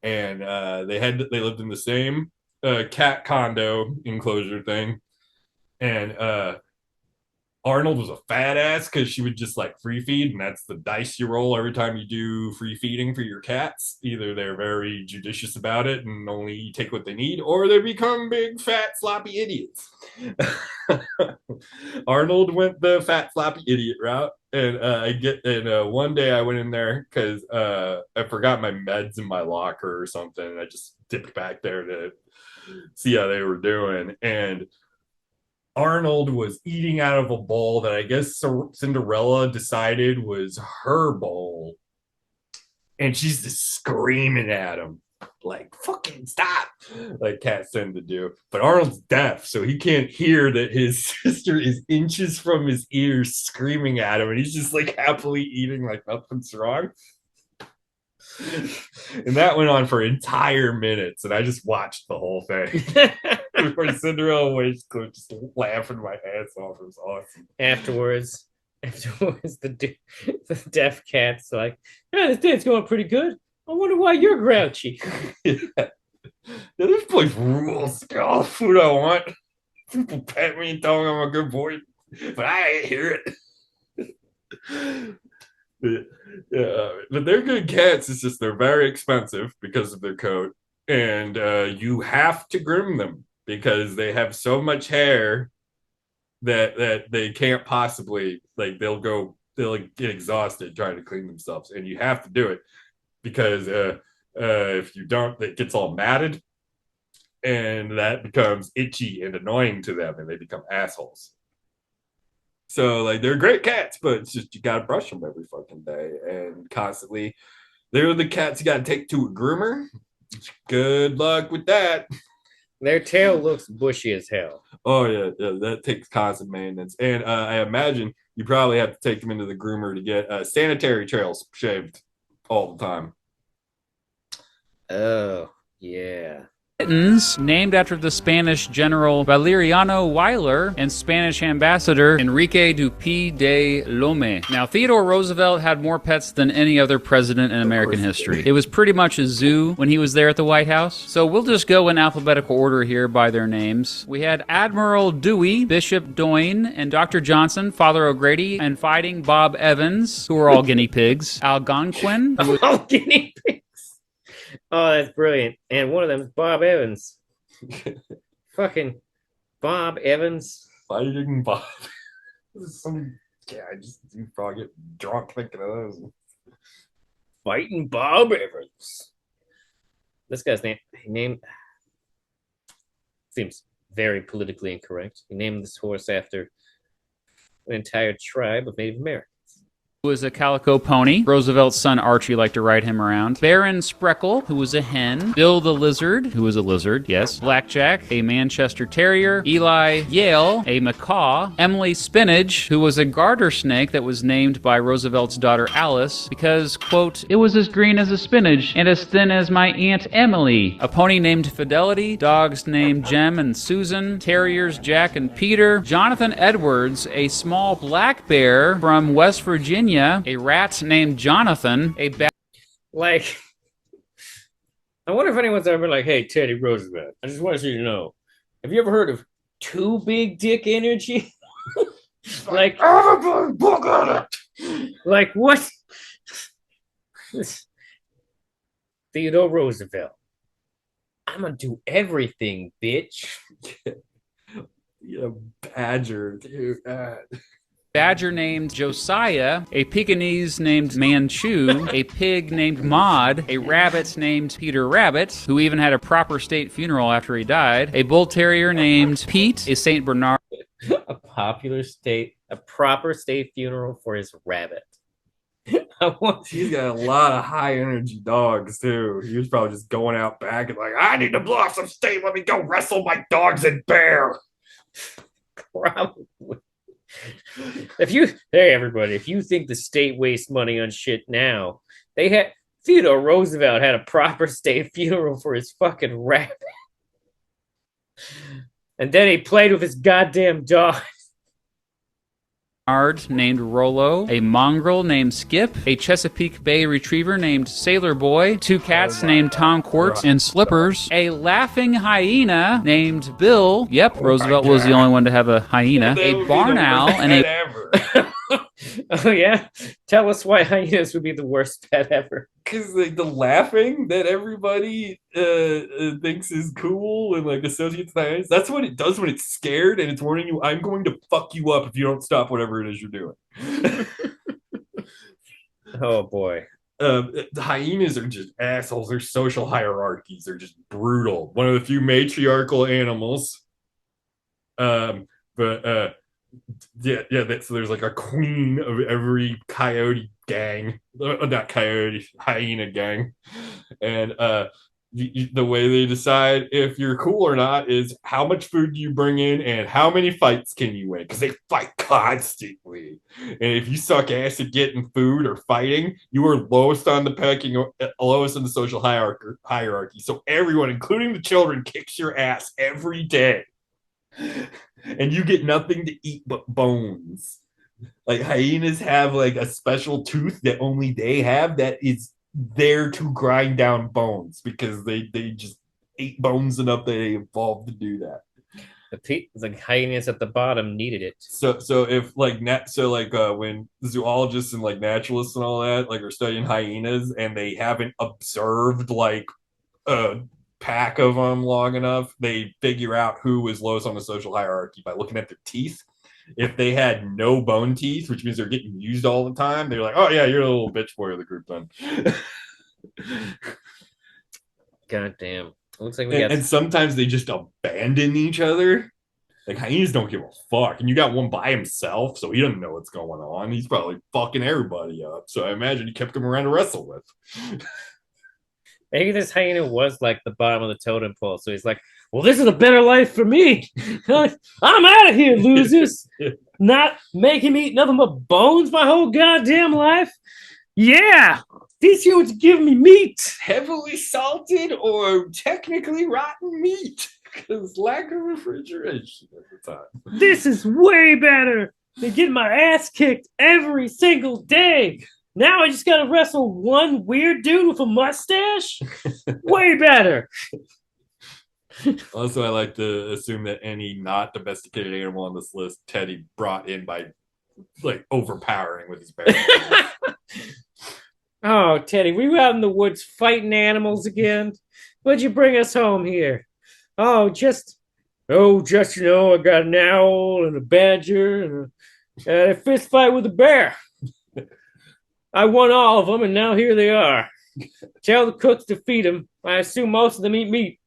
and they lived in the same cat condo enclosure thing. And Arnold was a fat ass because she would just free feed, and that's the dice you roll every time you do free feeding for your cats. Either they're very judicious about it and only take what they need, or they become big, fat, sloppy idiots. Arnold went the fat, sloppy idiot route, and one day I went in there because I forgot my meds in my locker or something, and I just dipped back there to see how they were doing, and Arnold was eating out of a bowl that I guess Cinderella decided was her bowl. And she's just screaming at him, fucking stop, like cats tend to do. But Arnold's deaf, so he can't hear that his sister is inches from his ears screaming at him. And he's just happily eating like nothing's wrong. And that went on for entire minutes, and I just watched the whole thing. Before Cinderella waist clip, just laughing my ass off. It was awesome. Afterwards, the deaf cat's like, "Yeah, this day's going pretty good. I wonder why you're grouchy." Yeah, this place rules. Got all the food I want. People pat me and tell me I'm a good boy, but I ain't hear it. Yeah, but they're good cats. It's just they're very expensive because of their coat, and you have to groom them because they have so much hair that they can't possibly like they'll like, get exhausted trying to clean themselves, and you have to do it because if you don't, it gets all matted, and that becomes itchy and annoying to them, and they become assholes. So like they're great cats, but it's just you gotta brush them every fucking day and constantly. They're the cats you gotta take to a groomer. Good luck with that. Their tail looks bushy as hell. Oh yeah, that takes constant maintenance, and I imagine you probably have to take them into the groomer to get sanitary trails shaved all the time. Oh, yeah. Kittens, named after the Spanish general Valeriano Weyler and Spanish ambassador Enrique Dupuy de Lome. Now, Theodore Roosevelt had more pets than any other president in American history. It was pretty much a zoo when he was there at the White House. So we'll just go in alphabetical order here by their names. We had Admiral Dewey, Bishop Doyne, and Dr. Johnson, Father O'Grady, and Fighting Bob Evans, who were all guinea pigs. Algonquin, who was All guinea pigs. Oh, that's brilliant. And one of them is Bob Evans. Fucking Bob Evans. Fighting Bob. Yeah, I just you probably get drunk thinking of those. Fighting Bob Evans. This guy's name seems very politically incorrect. He named this horse after an entire tribe of Native Americans. was a calico pony. Roosevelt's son Archie liked to ride him around. Baron Spreckle, who was a hen. Bill the Lizard, who was a lizard, yes. Blackjack, a Manchester Terrier. Eli Yale, a macaw. Emily Spinach, who was a garter snake that was named by Roosevelt's daughter Alice because, quote, it was as green as a spinach and as thin as my Aunt Emily. A pony named Fidelity. Dogs named Jem and Susan. Terriers Jack and Peter. Jonathan Edwards, a small black bear from West Virginia. A rat named Jonathan, Like, I wonder if anyone's ever been like, hey, Teddy Roosevelt, I just want you to know, have you ever heard of too big dick energy? like what? Theodore Roosevelt. I'm gonna do everything, bitch. Yeah, badger, dude. badger named Josiah, a Pekingese named Manchu, a pig named Maud, a rabbit named Peter Rabbit, who even had a proper state funeral after he died, a bull terrier named Pete, a Saint Bernard. a proper state funeral for his rabbit. He's got a lot of high energy dogs too. He was probably just going out back and like, I need to blow off some steam. Let me go wrestle my dogs and bear. Probably. Hey everybody, if you think the state wastes money on shit now, Theodore Roosevelt had a proper state funeral for his fucking rabbit. And then he played with his goddamn dog. Named Rollo, a mongrel named Skip, a Chesapeake Bay retriever named Sailor Boy, two cats named Tom Quartz and Slippers, a laughing hyena named Bill. Yep, Roosevelt was the only one to have a hyena, a barn owl, and a... Oh yeah? Tell us why hyenas would be the worst pet ever. Because like the laughing that everybody thinks is cool and like associates that, that's what it does when it's scared and it's warning you, I'm going to fuck you up if you don't stop whatever it is you're doing. Oh boy. The hyenas are just assholes. Their social hierarchies are just brutal. One of the few matriarchal animals. But so there's like a queen of every coyote gang, not coyote, hyena gang, and the way they decide if you're cool or not is how much food do you bring in and how many fights can you win, because they fight constantly, and if you suck ass at getting food or fighting, you are lowest on the lowest in the social hierarchy. So everyone, including the children, kicks your ass every day. And you get nothing to eat but bones. Like hyenas have like a special tooth that only they have that is there to grind down bones because they just ate bones enough that they evolved to do that. The hyenas at the bottom needed it. So if like when zoologists and like naturalists and all that like are studying hyenas and they haven't observed like a pack of them long enough, they figure out who is lowest on the social hierarchy by looking at their teeth. If they had no bone teeth, which means they're getting used all the time, they're like, oh yeah, you're a little bitch boy of the group then. God damn. Looks like we and, got. and sometimes they just abandon each other. Like hyenas don't give a fuck, and you got one by himself, so he doesn't know what's going on. He's probably fucking everybody up. So I imagine he kept him around to wrestle with. Maybe this hyena was like the bottom of the totem pole. So he's like, well, this is a better life for me. I'm out of here, losers. Not making me eat nothing but bones my whole goddamn life. Yeah, these humans give me meat. Heavily salted or technically rotten meat because lack of refrigeration at the time. This is way better than getting my ass kicked every single day. Now I just gotta wrestle one weird dude with a mustache? Way better. Also, I like to assume that any not domesticated animal on this list, Teddy brought in by like overpowering with his bare. Oh, Teddy, we were out in the woods fighting animals again. What'd you bring us home here? Just I got an owl and a badger and a fist fight with a bear. I won all of them, and now here they are. Tell the cooks to feed them. I assume most of them eat meat.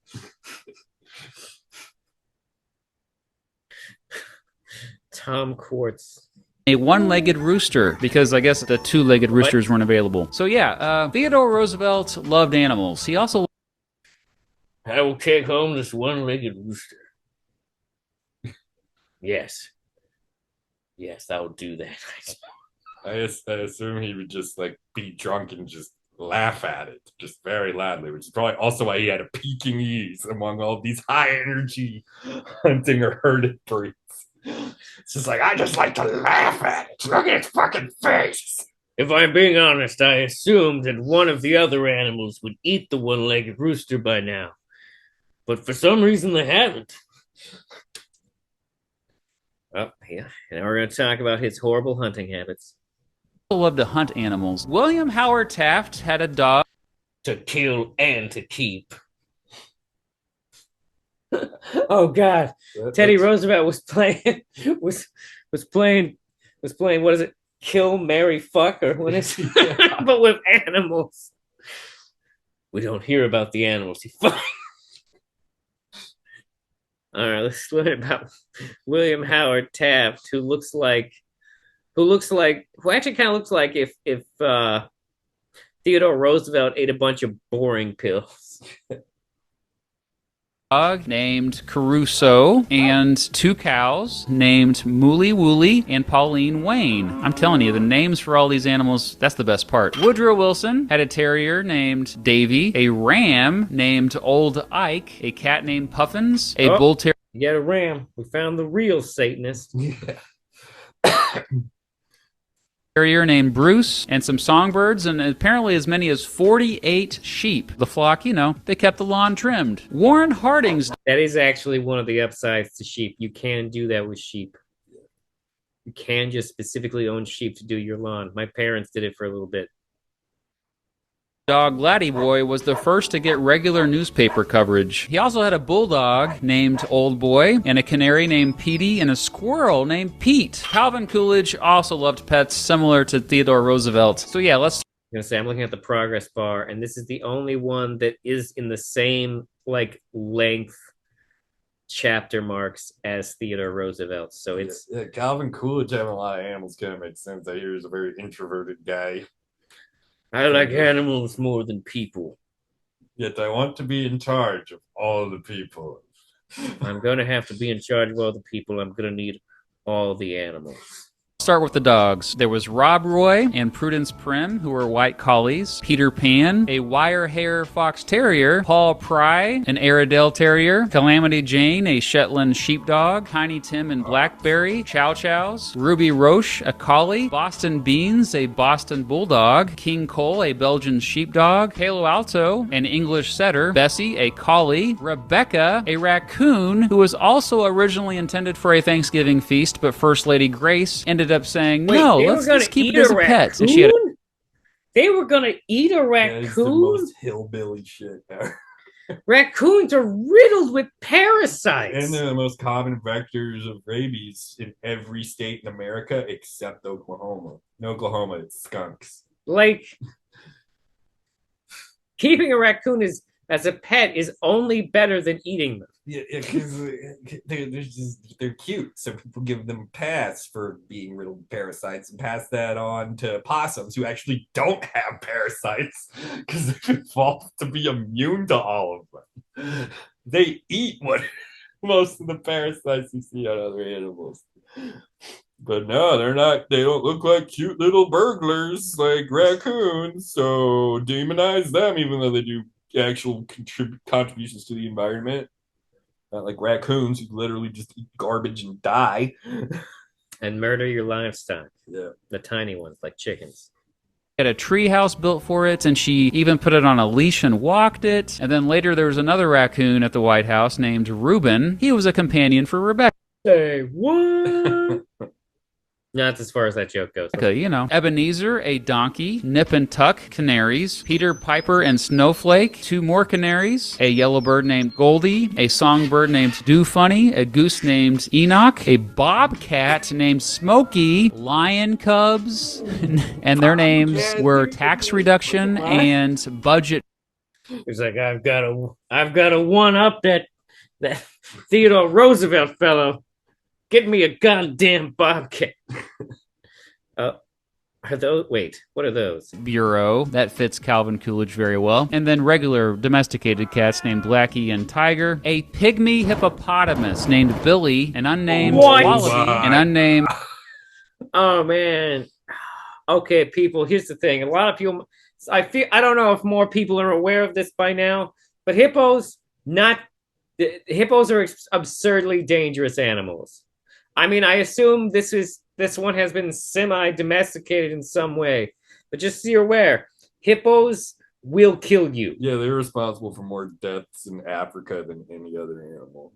Tom Quartz. A one-legged rooster, because I guess the two-legged roosters weren't available. So yeah, Theodore Roosevelt loved animals. He also... I will take home this one-legged rooster. Yes. Yes, I will do that. I assume he would just like be drunk and just laugh at it just very loudly, which is probably also why he had a peaking ease among all these high energy hunting or herded breeds. It's just like, I just like to laugh at it. Look at its fucking face. If I'm being honest, I assumed that one of the other animals would eat the one-legged rooster by now. But for some reason they haven't. Oh, yeah. And we're going to talk about his horrible hunting habits. loved to hunt animals. William Howard Taft had a dog. To kill and to keep. Oh God, Teddy Roosevelt was playing what is it? Kill, marry, fuck, or what is it? But with animals. We don't hear about the animals he fucked. All right, let's learn about William Howard Taft, who actually kind of looks like if Theodore Roosevelt ate a bunch of boring pills. Dog named Caruso and two cows named Mooly Wooly and Pauline Wayne. I'm telling you, the names for all these animals, that's the best part. Woodrow Wilson had a terrier named Davy, a ram named Old Ike, a cat named Puffins, a bull terrier. You got a ram. We found the real Satanist. Yeah. Terrier named Bruce, and some songbirds, and apparently as many as 48 sheep. The flock, they kept the lawn trimmed. Warren Harding's... That is actually one of the upsides to sheep. You can do that with sheep. You can just specifically own sheep to do your lawn. My parents did it for a little bit. Dog Laddie Boy was the first to get regular newspaper coverage. He also had a bulldog named Old Boy, and a canary named Petey, and a squirrel named Pete. Calvin Coolidge also loved pets, similar to Theodore Roosevelt. So yeah, I'm looking at the progress bar, and this is the only one that is in the same length chapter marks as Theodore Roosevelt. So it's Calvin Coolidge having a lot of animals kind of makes sense. I hear he's a very introverted guy. I like animals more than people. Yet I want to be in charge of all the people. I'm going to have to be in charge of all the people. I'm going to need all the animals. Start with the dogs. There was Rob Roy and Prudence Prim, who were white collies. Peter Pan, a wire hair fox terrier. Paul Pry, an Airedale terrier. Calamity Jane, a Shetland sheepdog. Tiny Tim and Blackberry, Chow Chows. Ruby Roche, a collie. Boston Beans, a Boston bulldog. King Cole, a Belgian sheepdog. Palo Alto, an English setter. Bessie, a collie. Rebecca, a raccoon, who was also originally intended for a Thanksgiving feast, but First Lady Grace ended up saying, no, let's keep it as a pet. And she had They were gonna eat a raccoon? That's the most hillbilly shit ever. Raccoons are riddled with parasites. And they're the most common vectors of rabies in every state in America except Oklahoma. In Oklahoma, it's skunks. Like, keeping a raccoon as a pet is only better than eating them. Yeah, because they're cute, so people give them a pass for being riddled with parasites and pass that on to possums who actually don't have parasites because they've evolved to be immune to all of them. They eat what most of the parasites you see on other animals. But no, they're not. They don't look like cute little burglars like raccoons. So demonize them, even though they do actual contributions to the environment. Not like raccoons who literally just eat garbage and die. And murder your livestock. Yeah. The tiny ones, like chickens. had a tree house built for it, and she even put it on a leash and walked it. And then later there was another raccoon at the White House named Ruben. He was a companion for Rebecca. Say what? Not as far as that joke goes. You know, Ebenezer, a donkey, Nip and Tuck, canaries, Peter Piper and Snowflake, 2 more canaries, a yellowbird named Goldie, a songbird named Do Funny, a goose named Enoch, a bobcat named Smokey, lion cubs, and their names were Tax Reduction and Budget. He's like, I've got to one up that Theodore Roosevelt fellow. Get me a goddamn bobcat. Are those? Wait, what are those? Bureau. That fits Calvin Coolidge very well. And then regular domesticated cats named Blackie and Tiger. A pygmy hippopotamus named Billy. An unnamed wallaby. An unnamed... Oh, man. Okay, people, here's the thing. A lot of people... I don't know if more people are aware of this by now, but hippos are absurdly dangerous animals. I mean, I assume this one has been semi-domesticated in some way, but just so you're aware, hippos will kill you. Yeah, they're responsible for more deaths in Africa than any other animal.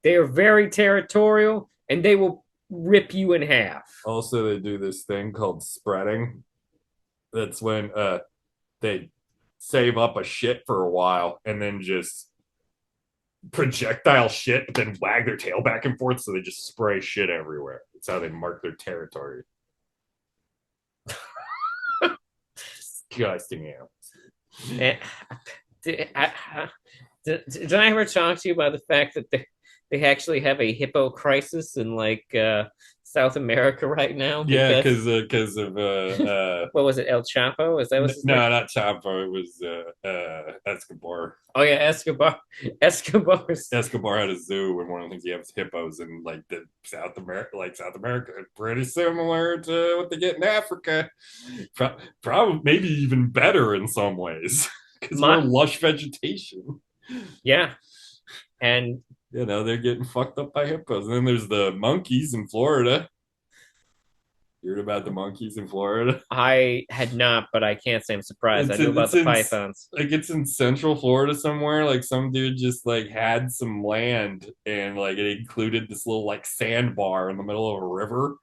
They are very territorial, and they will rip you in half. Also, they do this thing called spreading. That's when they save up a shit for a while and then just projectile shit, but then wag their tail back and forth, so they just spray shit everywhere. That's how they mark their territory. Disgusting animals. Did I ever talk to you about the fact that they actually have a hippo crisis in South America right now? Yeah, because of what was it, El Chapo? Is that what no, not Chapo. It was Escobar. Oh yeah, Escobar. Escobar had a zoo, and one of the things he has hippos in the South America, pretty similar to what they get in Africa. Probably, maybe even better in some ways, because more lush vegetation. Yeah, and they're getting fucked up by hippos. And then there's the monkeys in Florida. You heard about the monkeys in Florida? I had not, but I can't say I'm surprised. I knew about the pythons. It's in central Florida somewhere. Some dude just had some land, and it included this little sandbar in the middle of a river.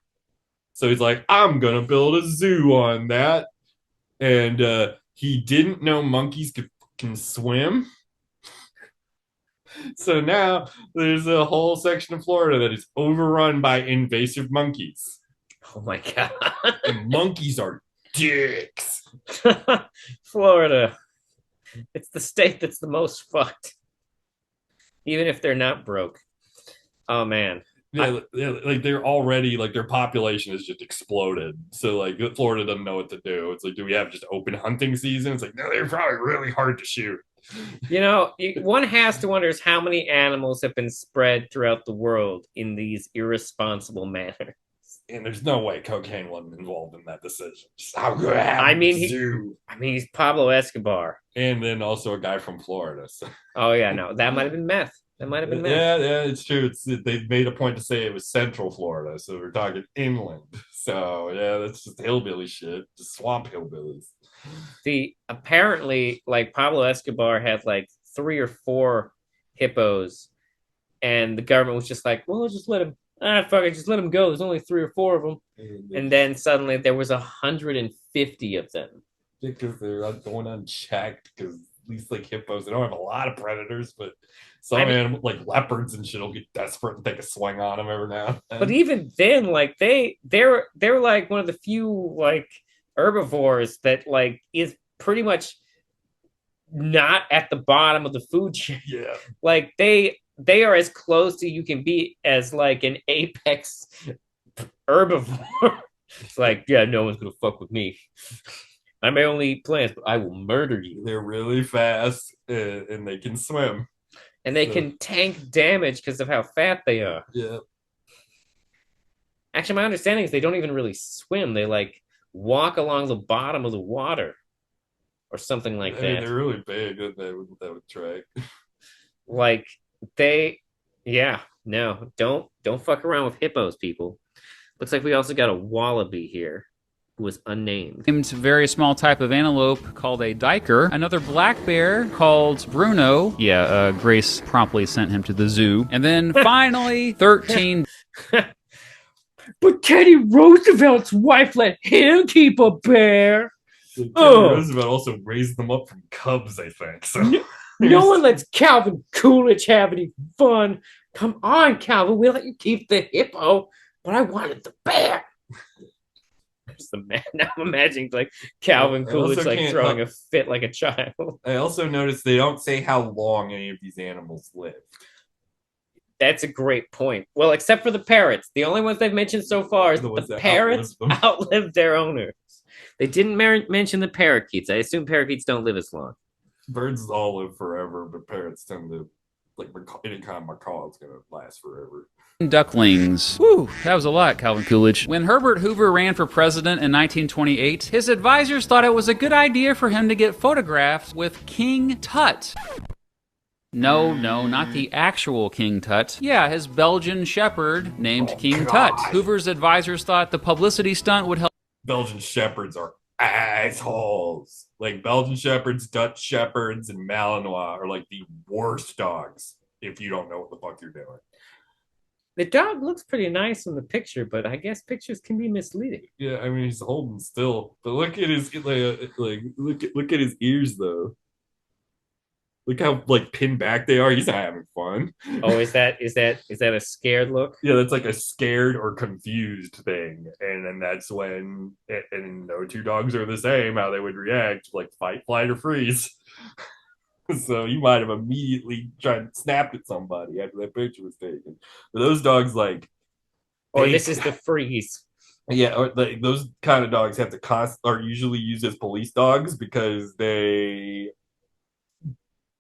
So he's like, I'm gonna build a zoo on that. And he didn't know monkeys can swim. So now there's a whole section of Florida that is overrun by invasive monkeys. Oh my God. And monkeys are dicks. Florida. It's the state that's the most fucked. Even if they're not broke. Oh man. Yeah, they're already their population has just exploded. So Florida doesn't know what to do. It's do we have just open hunting season? It's no, they're probably really hard to shoot. One has to wonder how many animals have been spread throughout the world in these irresponsible manners. And there's no way cocaine wasn't involved in that decision. Just how good I mean, zoo. he's Pablo Escobar. And then also a guy from Florida. So. Oh yeah, no, that might have been meth. That might have been meth. Yeah, it's true. They made a point to say it was Central Florida, so we're talking inland. So yeah, that's just hillbilly shit, just swamp hillbillies. See, apparently, like Pablo Escobar had like 3 or 4 hippos, and the government was just like, "Well, just let him. Fuck it, just let him go. There's only 3 or 4 of them." And then suddenly there was 150 of them. Because they're going unchecked. Because at least like hippos, they don't have a lot of predators, but some animals like leopards and shit will get desperate and take a swing on them every now and then. But even then, like they're like one of the few like herbivores that like is pretty much not at the bottom of the food chain. Yeah, Like they are as close to you can be as like an apex herbivore. It's like, yeah, no one's gonna fuck with me. I may only eat plants, but I will murder you. they're really fast and they can swim. And they can tank damage because of how fat they are. Yeah. Actually, my understanding is they don't even really swim. They like walk along the bottom of the water or something like that. They're really big. That would track. Like yeah, no, don't fuck around with hippos, people. Looks like we also got a wallaby here who was unnamed. Named very small type of antelope called a diker. Another black bear called Bruno. Yeah, Grace promptly sent him to the zoo. And then finally, 13. But Teddy Roosevelt's wife let him keep a bear. Roosevelt also raised them up from cubs, I think. So no one lets Calvin Coolidge have any fun. Come on, Calvin, we'll let you keep the hippo, but I wanted the bear. Now I'm imagining like Calvin Coolidge like throwing a fit like a child. I also noticed they don't say how long any of these animals live. That's a great point. Well, except for the parrots. The only ones they've mentioned so far is the parrots outlived their owners. They didn't mention the parakeets. I assume parakeets don't live as long. Birds all live forever, but parrots tend to, like any kind of macaw, it's going to last forever. Ducklings. Whew, that was a lot, Calvin Coolidge. When Herbert Hoover ran for president in 1928, his advisors thought it was a good idea for him to get photographed with King Tut. No, not the actual King Tut. Yeah, his Belgian shepherd named King Tut. Hoover's advisors thought the publicity stunt would help. Belgian shepherds are assholes. Like Belgian shepherds, Dutch shepherds, and Malinois are like the worst dogs if you don't know what the fuck you're doing. The dog looks pretty nice in the picture, but I guess pictures can be misleading. Yeah, I mean he's holding still, but look at his look at his ears though. Look how like pinned back they are. He's not having fun. Oh, is that a scared look? Yeah, that's like a scared or confused thing, and then that's when and no two dogs are the same. How they would react, like fight, flight, or freeze. So you might have immediately tried to snap at somebody after that picture was taken. But those dogs, like, or this is the freeze. Yeah, or those kind of dogs have to are usually used as police dogs because they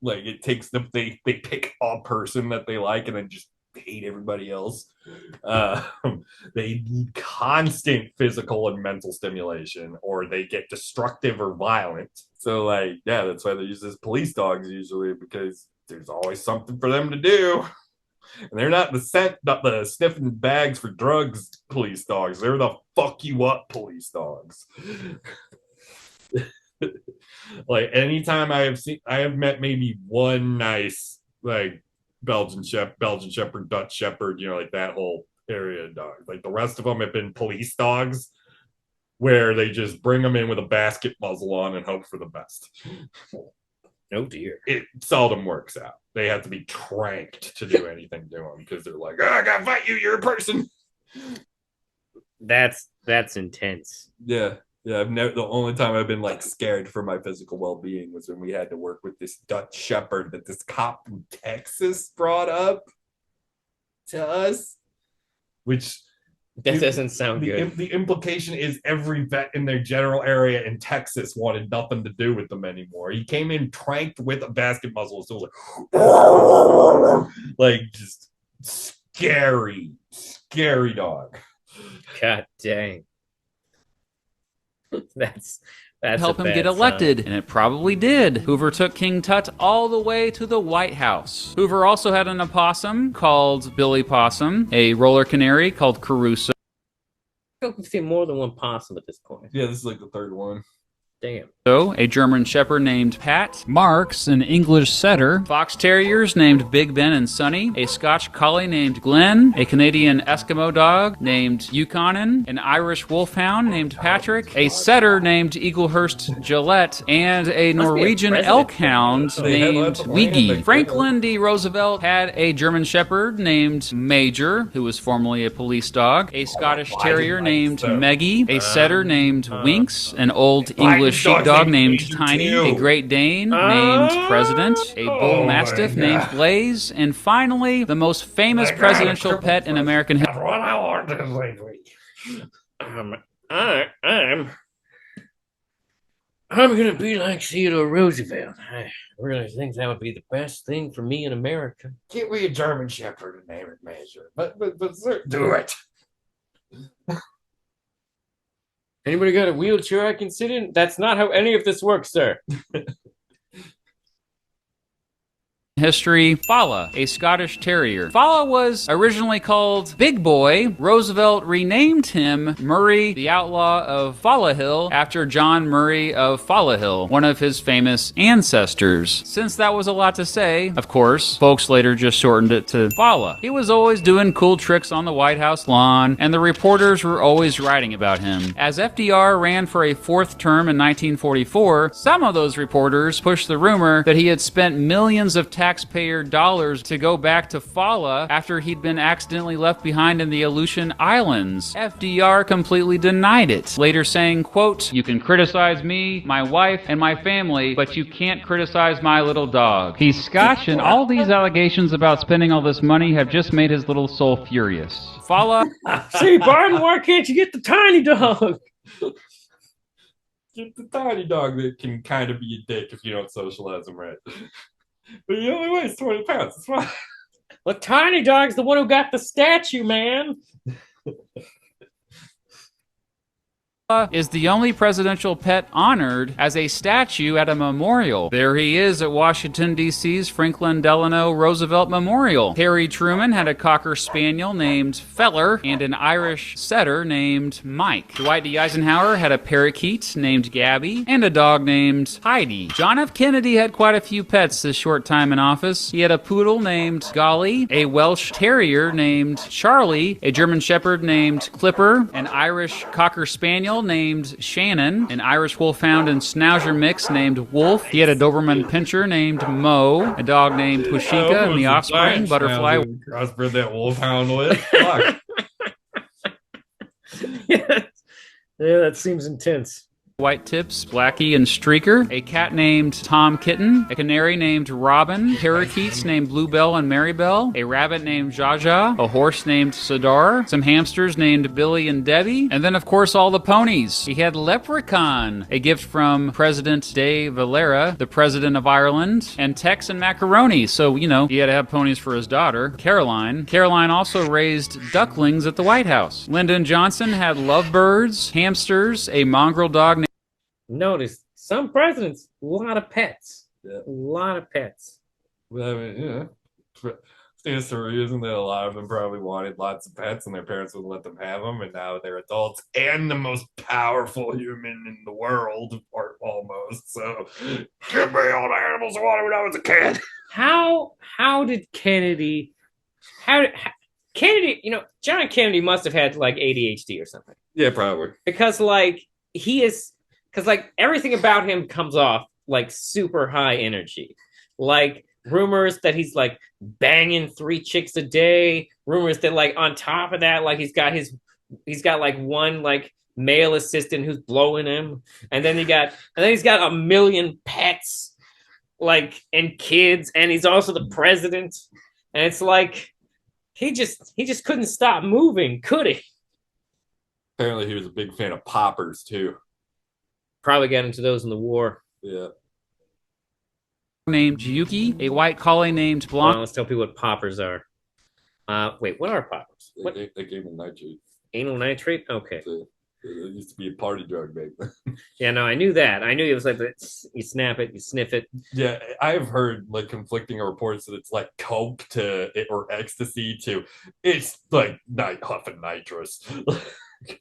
like it takes them. They pick a person that they like and then just hate everybody else. They need constant physical and mental stimulation, or they get destructive or violent. So, like, yeah, that's why they use as police dogs usually because there's always something for them to do. And they're not the sniffing bags for drugs police dogs. They're the fuck you up police dogs. Like anytime I have met maybe one nice like Belgian Shepherd, Dutch Shepherd, like that whole area of dogs. Like the rest of them have been police dogs where they just bring them in with a basket muzzle on and hope for the best. Oh dear. It seldom works out. They have to be tranked to do anything to them because they're like, I gotta fight you, you're a person. That's intense. Yeah. The only time I've been like scared for my physical well-being was when we had to work with this Dutch Shepherd that this cop from Texas brought up to us, which that doesn't sound good. The implication is every vet in their general area in Texas wanted nothing to do with them anymore. He came in tranked with a basket muzzle, so it was like just scary dog. God dang. That's that's a help him get bad sign. elected, and it probably did. Hoover took King Tut all the way to the White House. Hoover also had an opossum called Billy Possum, a roller canary called Caruso, I hope we've seen more than one possum at this point. Yeah, this is like the third one. Damn. a German Shepherd named Pat, Marks, an English setter, fox terriers named Big Ben and Sonny, a Scotch collie named Glenn, a Canadian Eskimo dog named Yukonin, an Irish wolfhound named Patrick, a setter named Eaglehurst Gillette, and a Norwegian elk hound named Wiggy. Franklin D. Roosevelt had a German Shepherd named Major, who was formerly a police dog, a Scottish Terrier named Meggie, a setter named Winks, an old English sheepdog named Tiny, a Great Dane named President, a Bull Mastiff named Blaze, and finally, the most famous presidential pet in American history. That's what I wanted lately. I'm gonna be like Theodore Roosevelt. I really think that would be the best thing for me in America. Get me a German Shepherd and name it Major. But sir, do it. Anybody got a wheelchair I can sit in? That's not how any of this works, sir. History, Fala, a Scottish Terrier. Fala was originally called Big Boy. Roosevelt renamed him Murray, the Outlaw of Fala Hill, after John Murray of Fala Hill, one of his famous ancestors. Since that was a lot to say, of course, folks later just shortened it to Fala. He was always doing cool tricks on the White House lawn, and the reporters were always writing about him. As FDR ran for a fourth term in 1944, some of those reporters pushed the rumor that he had spent millions of taxpayer dollars to go back to Fala after he'd been accidentally left behind in the Aleutian Islands. FDR completely denied it, later saying, quote, "You can criticize me, my wife, and my family, but you can't criticize my little dog. He's Scotch, and all these allegations about spending all this money have just made his little soul furious." Fala. See, Barton, why can't you get the tiny dog? Get the tiny dog that can kind of be a dick if you don't socialize him right. But he only weighs 20 pounds. That's fine. Well, tiny dog's the one who got the statue, man. Is the only presidential pet honored as a statue at a memorial. There he is at Washington, D.C.'s Franklin Delano Roosevelt Memorial. Harry Truman had a Cocker Spaniel named Feller and an Irish setter named Mike. Dwight D. Eisenhower had a parakeet named Gabby and a dog named Heidi. John F. Kennedy had quite a few pets this short time in office. He had a poodle named Golly, a Welsh Terrier named Charlie, a German Shepherd named Clipper, an Irish Cocker Spaniel named Shannon, an Irish Wolfhound and Schnauzer mix named Wolf. He had a Doberman Pinscher named Mo, a dog named Pushika, and the offspring, Butterfly. Crossbred that Wolfhound with. Fuck. Yeah, that seems intense. White Tips, Blackie, and Streaker, a cat named Tom Kitten, a canary named Robin, parakeets named Bluebell and Marybell, a rabbit named Jaja, a horse named Sadar, some hamsters named Billy and Debbie, and then of course all the ponies. He had Leprechaun, a gift from President de Valera, the President of Ireland, and Tex and Macaroni, so you know, he had to have ponies for his daughter, Caroline. Caroline also raised ducklings at the White House. Lyndon Johnson had lovebirds, hamsters, a mongrel dog named Notice some presidents, a lot of pets. A lot of pets. Well, I mean, the story isn't that a lot of them probably wanted lots of pets and their parents wouldn't let them have them, and now they're adults and the most powerful human in the world, or almost. So, give me all the animals I wanted when I was a kid. How did Kennedy? Kennedy? You know, John Kennedy must have had like ADHD or something. Yeah, probably. Because like he is. Because like everything about him comes off like super high energy. Like rumors that he's like banging 3 chicks a day. Rumors that like on top of that, like he's got like one like male assistant who's blowing him, and then he's got a million pets, like, and kids, and he's also the president. And it's like he just couldn't stop moving, could he? Apparently, he was a big fan of poppers too. Probably got into those in the war. Yeah. named Yuki, a white collie named Blanc. Let's tell people what poppers are. Wait, what are poppers? They gave him nightshade. Anal nitrate? Okay. It used to be a party drug back then. Yeah, no, I knew that. I knew it was like you snap it, you sniff it. Yeah, I've heard like conflicting reports that it's like coke to or ecstasy to it's like huffing nitrous.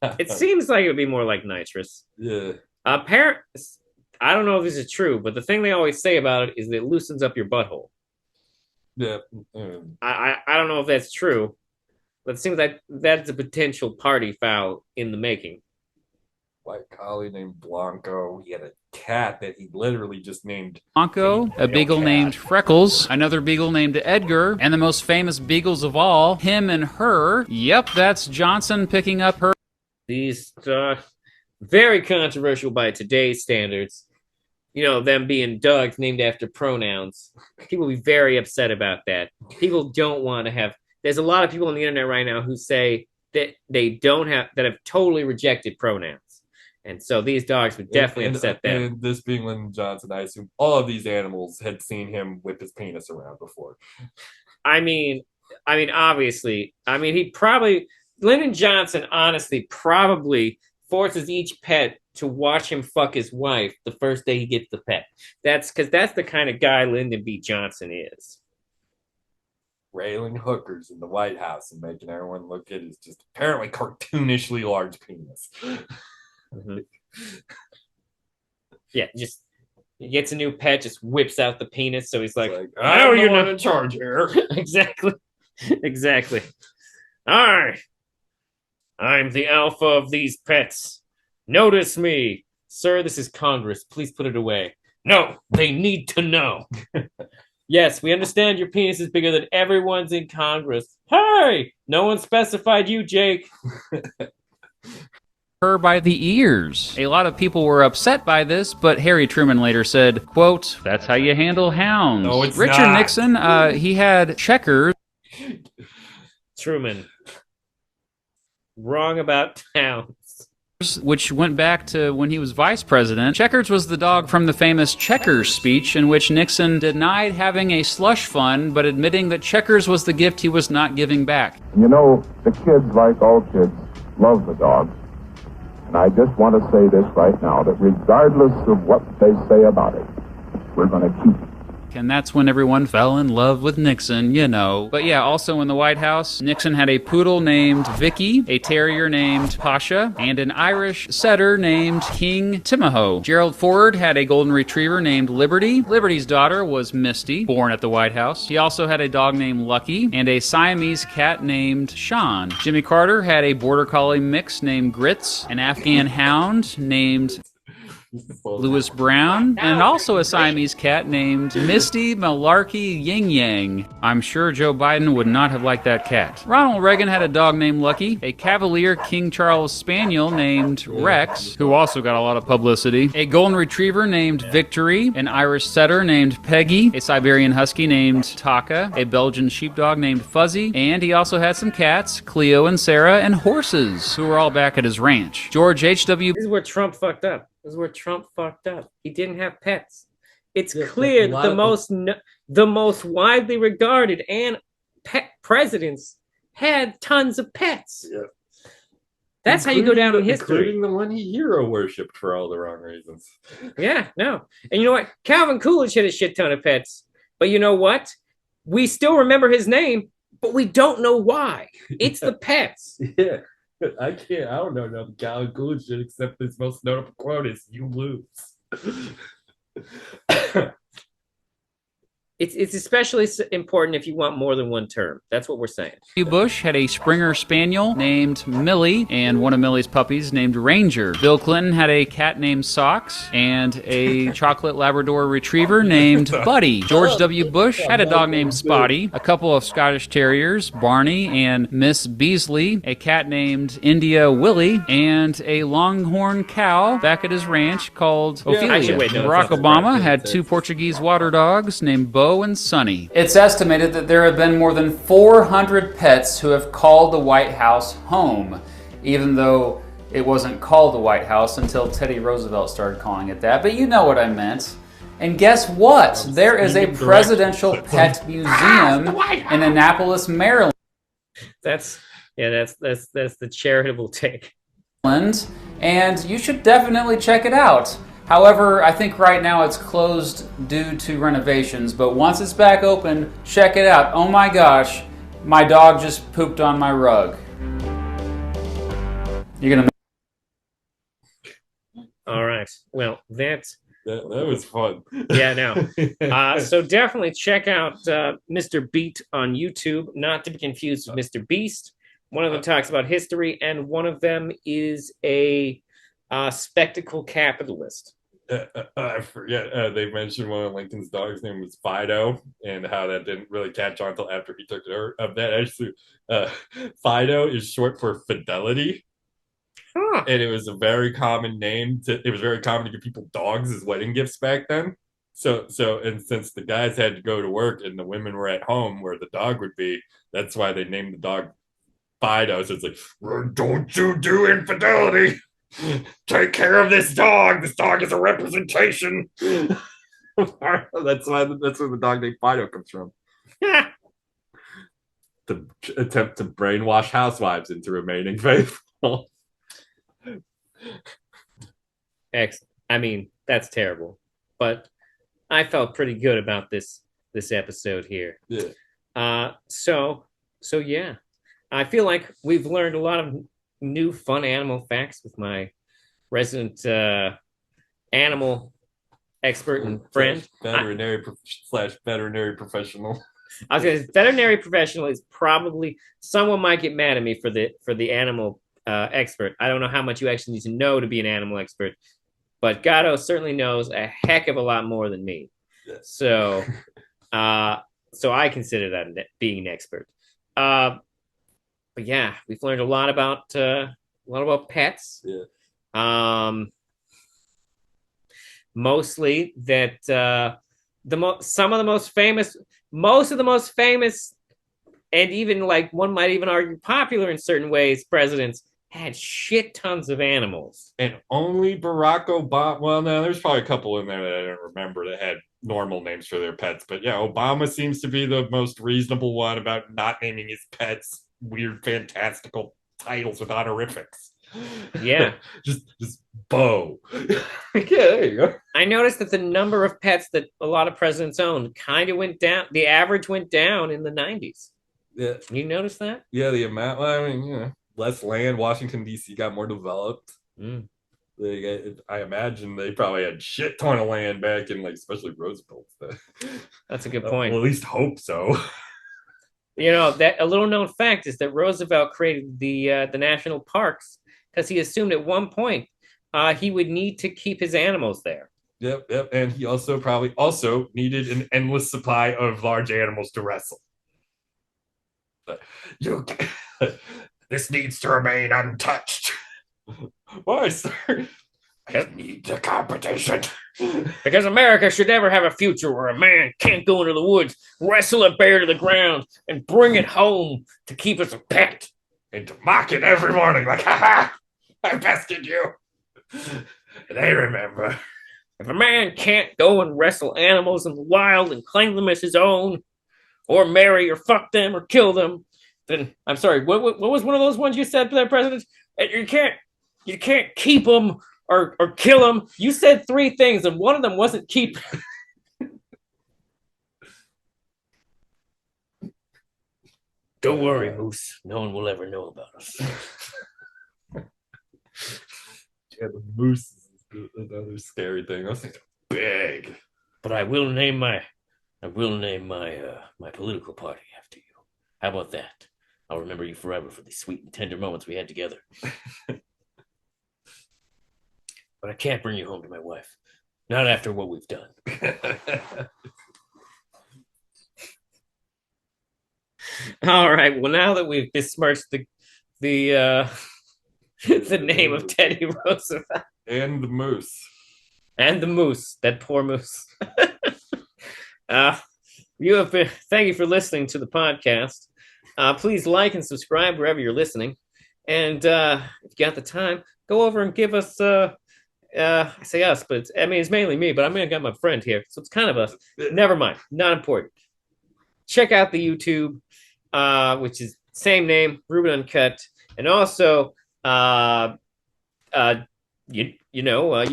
It seems like it would be more like nitrous. Yeah. I don't know if this is true, but the thing they always say about it is that it loosens up your butthole. Yeah. I don't know if that's true, but it seems like that's a potential party foul in the making. White collie named Blanco. He had a cat that he literally just named Blanco, a beagle named Freckles, another beagle named Edgar, and the most famous beagles of all, him and her. Yep, that's Johnson picking up her. These very controversial by today's standards. You know, them being dogs named after pronouns. People will be very upset about that. People don't want to have. There's a lot of people on the internet right now who say that they don't have that have totally rejected pronouns. And so these dogs would definitely upset them. And this being Lyndon Johnson, I assume all of these animals had seen him whip his penis around before. I mean, obviously, Lyndon Johnson honestly probably forces each pet to watch him fuck his wife the first day he gets the pet. That's because that's the kind of guy Lyndon B. Johnson is. Railing hookers in the White House and making everyone look at his just apparently cartoonishly large penis. Mm-hmm. Yeah, just he gets a new pet, just whips out the penis, so he's like "Oh, you're not in charge here." Exactly. All right. I'm the alpha of these pets. Notice me. Sir, this is Congress. Please put it away. No, they need to know. Yes, we understand your penis is bigger than everyone's in Congress. Hey! No one specified you, Jake. Her by the ears. A lot of people were upset by this, but Harry Truman later said, quote, "That's how you handle hounds." No, it's Richard not. Nixon, he had Checkers. Truman. Wrong about hounds. Which went back to when he was vice president. Checkers was the dog from the famous Checkers speech, in which Nixon denied having a slush fund, but admitting that Checkers was the gift he was not giving back. You know, the kids, like all kids, love the dog. And I just want to say this right now, that regardless of what they say about it, we're going to keep it. And that's when everyone fell in love with Nixon, you know. But yeah, also in the White House, Nixon had a poodle named Vicky, a terrier named Pasha, and an Irish setter named King Timoho. Gerald Ford had a golden retriever named Liberty. Liberty's daughter was Misty, born at the White House. He also had a dog named Lucky and a Siamese cat named Sean. Jimmy Carter had a border collie mix named Grits, an Afghan hound named Lewis Brown, and also a Siamese cat named Misty Malarkey Ying Yang. I'm sure Joe Biden would not have liked that cat. Ronald Reagan had a dog named Lucky, a Cavalier King Charles Spaniel named Rex, who also got a lot of publicity, a Golden Retriever named Victory, an Irish Setter named Peggy, a Siberian Husky named Taka, a Belgian Sheepdog named Fuzzy, and he also had some cats, Cleo and Sarah, and horses, who were all back at his ranch. George H.W. This is where Trump fucked up. He didn't have pets. It's clear that the most widely regarded and pet presidents had tons of pets. Yeah. That's how you go down in history. Including the one he hero worshipped for all the wrong reasons. Yeah, no. And you know what? Calvin Coolidge had a shit ton of pets. But you know what? We still remember his name, but we don't know why. It's the pets. Yeah. I don't know enough Calvin Coolidge shit except his most notable quote is "You lose." It's especially important if you want more than one term. That's what we're saying. Bush had a Springer Spaniel named Millie and one of Millie's puppies named Ranger. Bill Clinton had a cat named Socks and a chocolate Labrador Retriever named Buddy. George W. Bush had a dog named Spotty, a couple of Scottish Terriers, Barney and Miss Beasley, a cat named India Willie, and a Longhorn cow back at his ranch called Ophelia. Actually, wait, no, Barack Obama had two Portuguese water dogs named Bo and Sonny. It's estimated that there have been more than 400 pets who have called the White House home, even though it wasn't called the White House until Teddy Roosevelt started calling it that. But you know what I meant. And guess what? There is a presidential pet museum in Annapolis, Maryland. That's Yeah, that's the charitable take. And you should definitely check it out. However, I think right now it's closed due to renovations, but once it's back open, check it out. Oh my gosh, my dog just pooped on my rug. You're gonna. All right. Well, that was fun. Yeah, no. So definitely check out Mr. Beat on YouTube, not to be confused with Mr. Beast. One of them talks about history, and one of them is a spectacle capitalist. I forget. They mentioned one of Lincoln's dogs' name was Fido, and how that didn't really catch on until after he took it over. That actually, Fido is short for fidelity. Huh. And it was a very common name. It was very common to give people dogs as wedding gifts back then. And since the guys had to go to work and the women were at home where the dog would be, that's why they named the dog Fido. So it's like, don't you do infidelity. Take care of this dog. This dog is a representation. That's where the dog named Fido comes from. To attempt to brainwash housewives into remaining faithful. I mean, that's terrible, but I felt pretty good about this episode here. Yeah. So yeah, I feel like we've learned a lot of new fun animal facts with my resident animal expert and friend. Veterinary professional. I was gonna say, veterinary professional is probably, someone might get mad at me for the animal expert. I don't know how much you actually need to know to be an animal expert, but Gato certainly knows a heck of a lot more than me. Yes. So I consider that being an expert. But yeah, we've learned a lot about pets. Yeah. Mostly that most of the most famous, and even like one might even argue popular in certain ways, presidents had shit tons of animals. And only Barack Obama. Well, no, there's probably a couple in there that I don't remember that had normal names for their pets. But yeah, Obama seems to be the most reasonable one about not naming his pets weird, fantastical titles with honorifics. Yeah. just Bo. Yeah, there you go. I noticed that the number of pets that a lot of presidents owned kind of went down. The average went down in the 90s. Yeah. You notice that? Yeah, the amount, I mean, less land. Washington, D.C. got more developed. I imagine they probably had shit ton of land back in, like, especially Roosevelt's. That's a good point. Well, at least hope so. That a little known fact is that Roosevelt created the national parks because he assumed at one point he would need to keep his animals there. Yep. And he also probably needed an endless supply of large animals to wrestle. This needs to remain untouched. Why, sir? It needs a competition. Because America should never have a future where a man can't go into the woods, wrestle a bear to the ground, and bring it home to keep as a pet. And to mock it every morning like, ha, I bested you. They remember. If a man can't go and wrestle animals in the wild and claim them as his own, or marry or fuck them or kill them, then I'm sorry, what was one of those ones you said to that president? You can't keep them or kill them. You said three things, and one of them wasn't keep. Don't worry, Moose. No one will ever know about us. Yeah, the moose is another scary thing. Those things are big. But I will name my political party after you. How about that? I'll remember you forever for the sweet and tender moments we had together. But I can't bring you home to my wife. Not after what we've done. All right. Well, now that we've besmirched the name of Teddy Roosevelt and the moose, that poor moose. Thank you for listening to the podcast. Please like and subscribe wherever you're listening, and if you got the time, go over and give us. I say us, but it's mainly me. But I got my friend here, so it's kind of us. Never mind, not important. Check out the YouTube, which is same name, Ruben Uncut. And also, you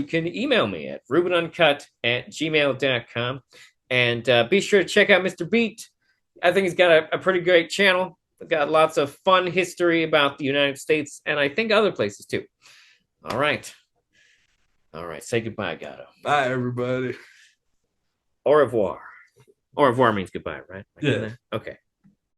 can email me at rubenuncut@gmail.com. And be sure to check out Mr. Beat. I think he's got a pretty great channel. We've got lots of fun history about the United States and I think other places too. All right. All right. Say goodbye, Gato. Bye, everybody. Au revoir. Au revoir means goodbye, right? Yeah. Okay.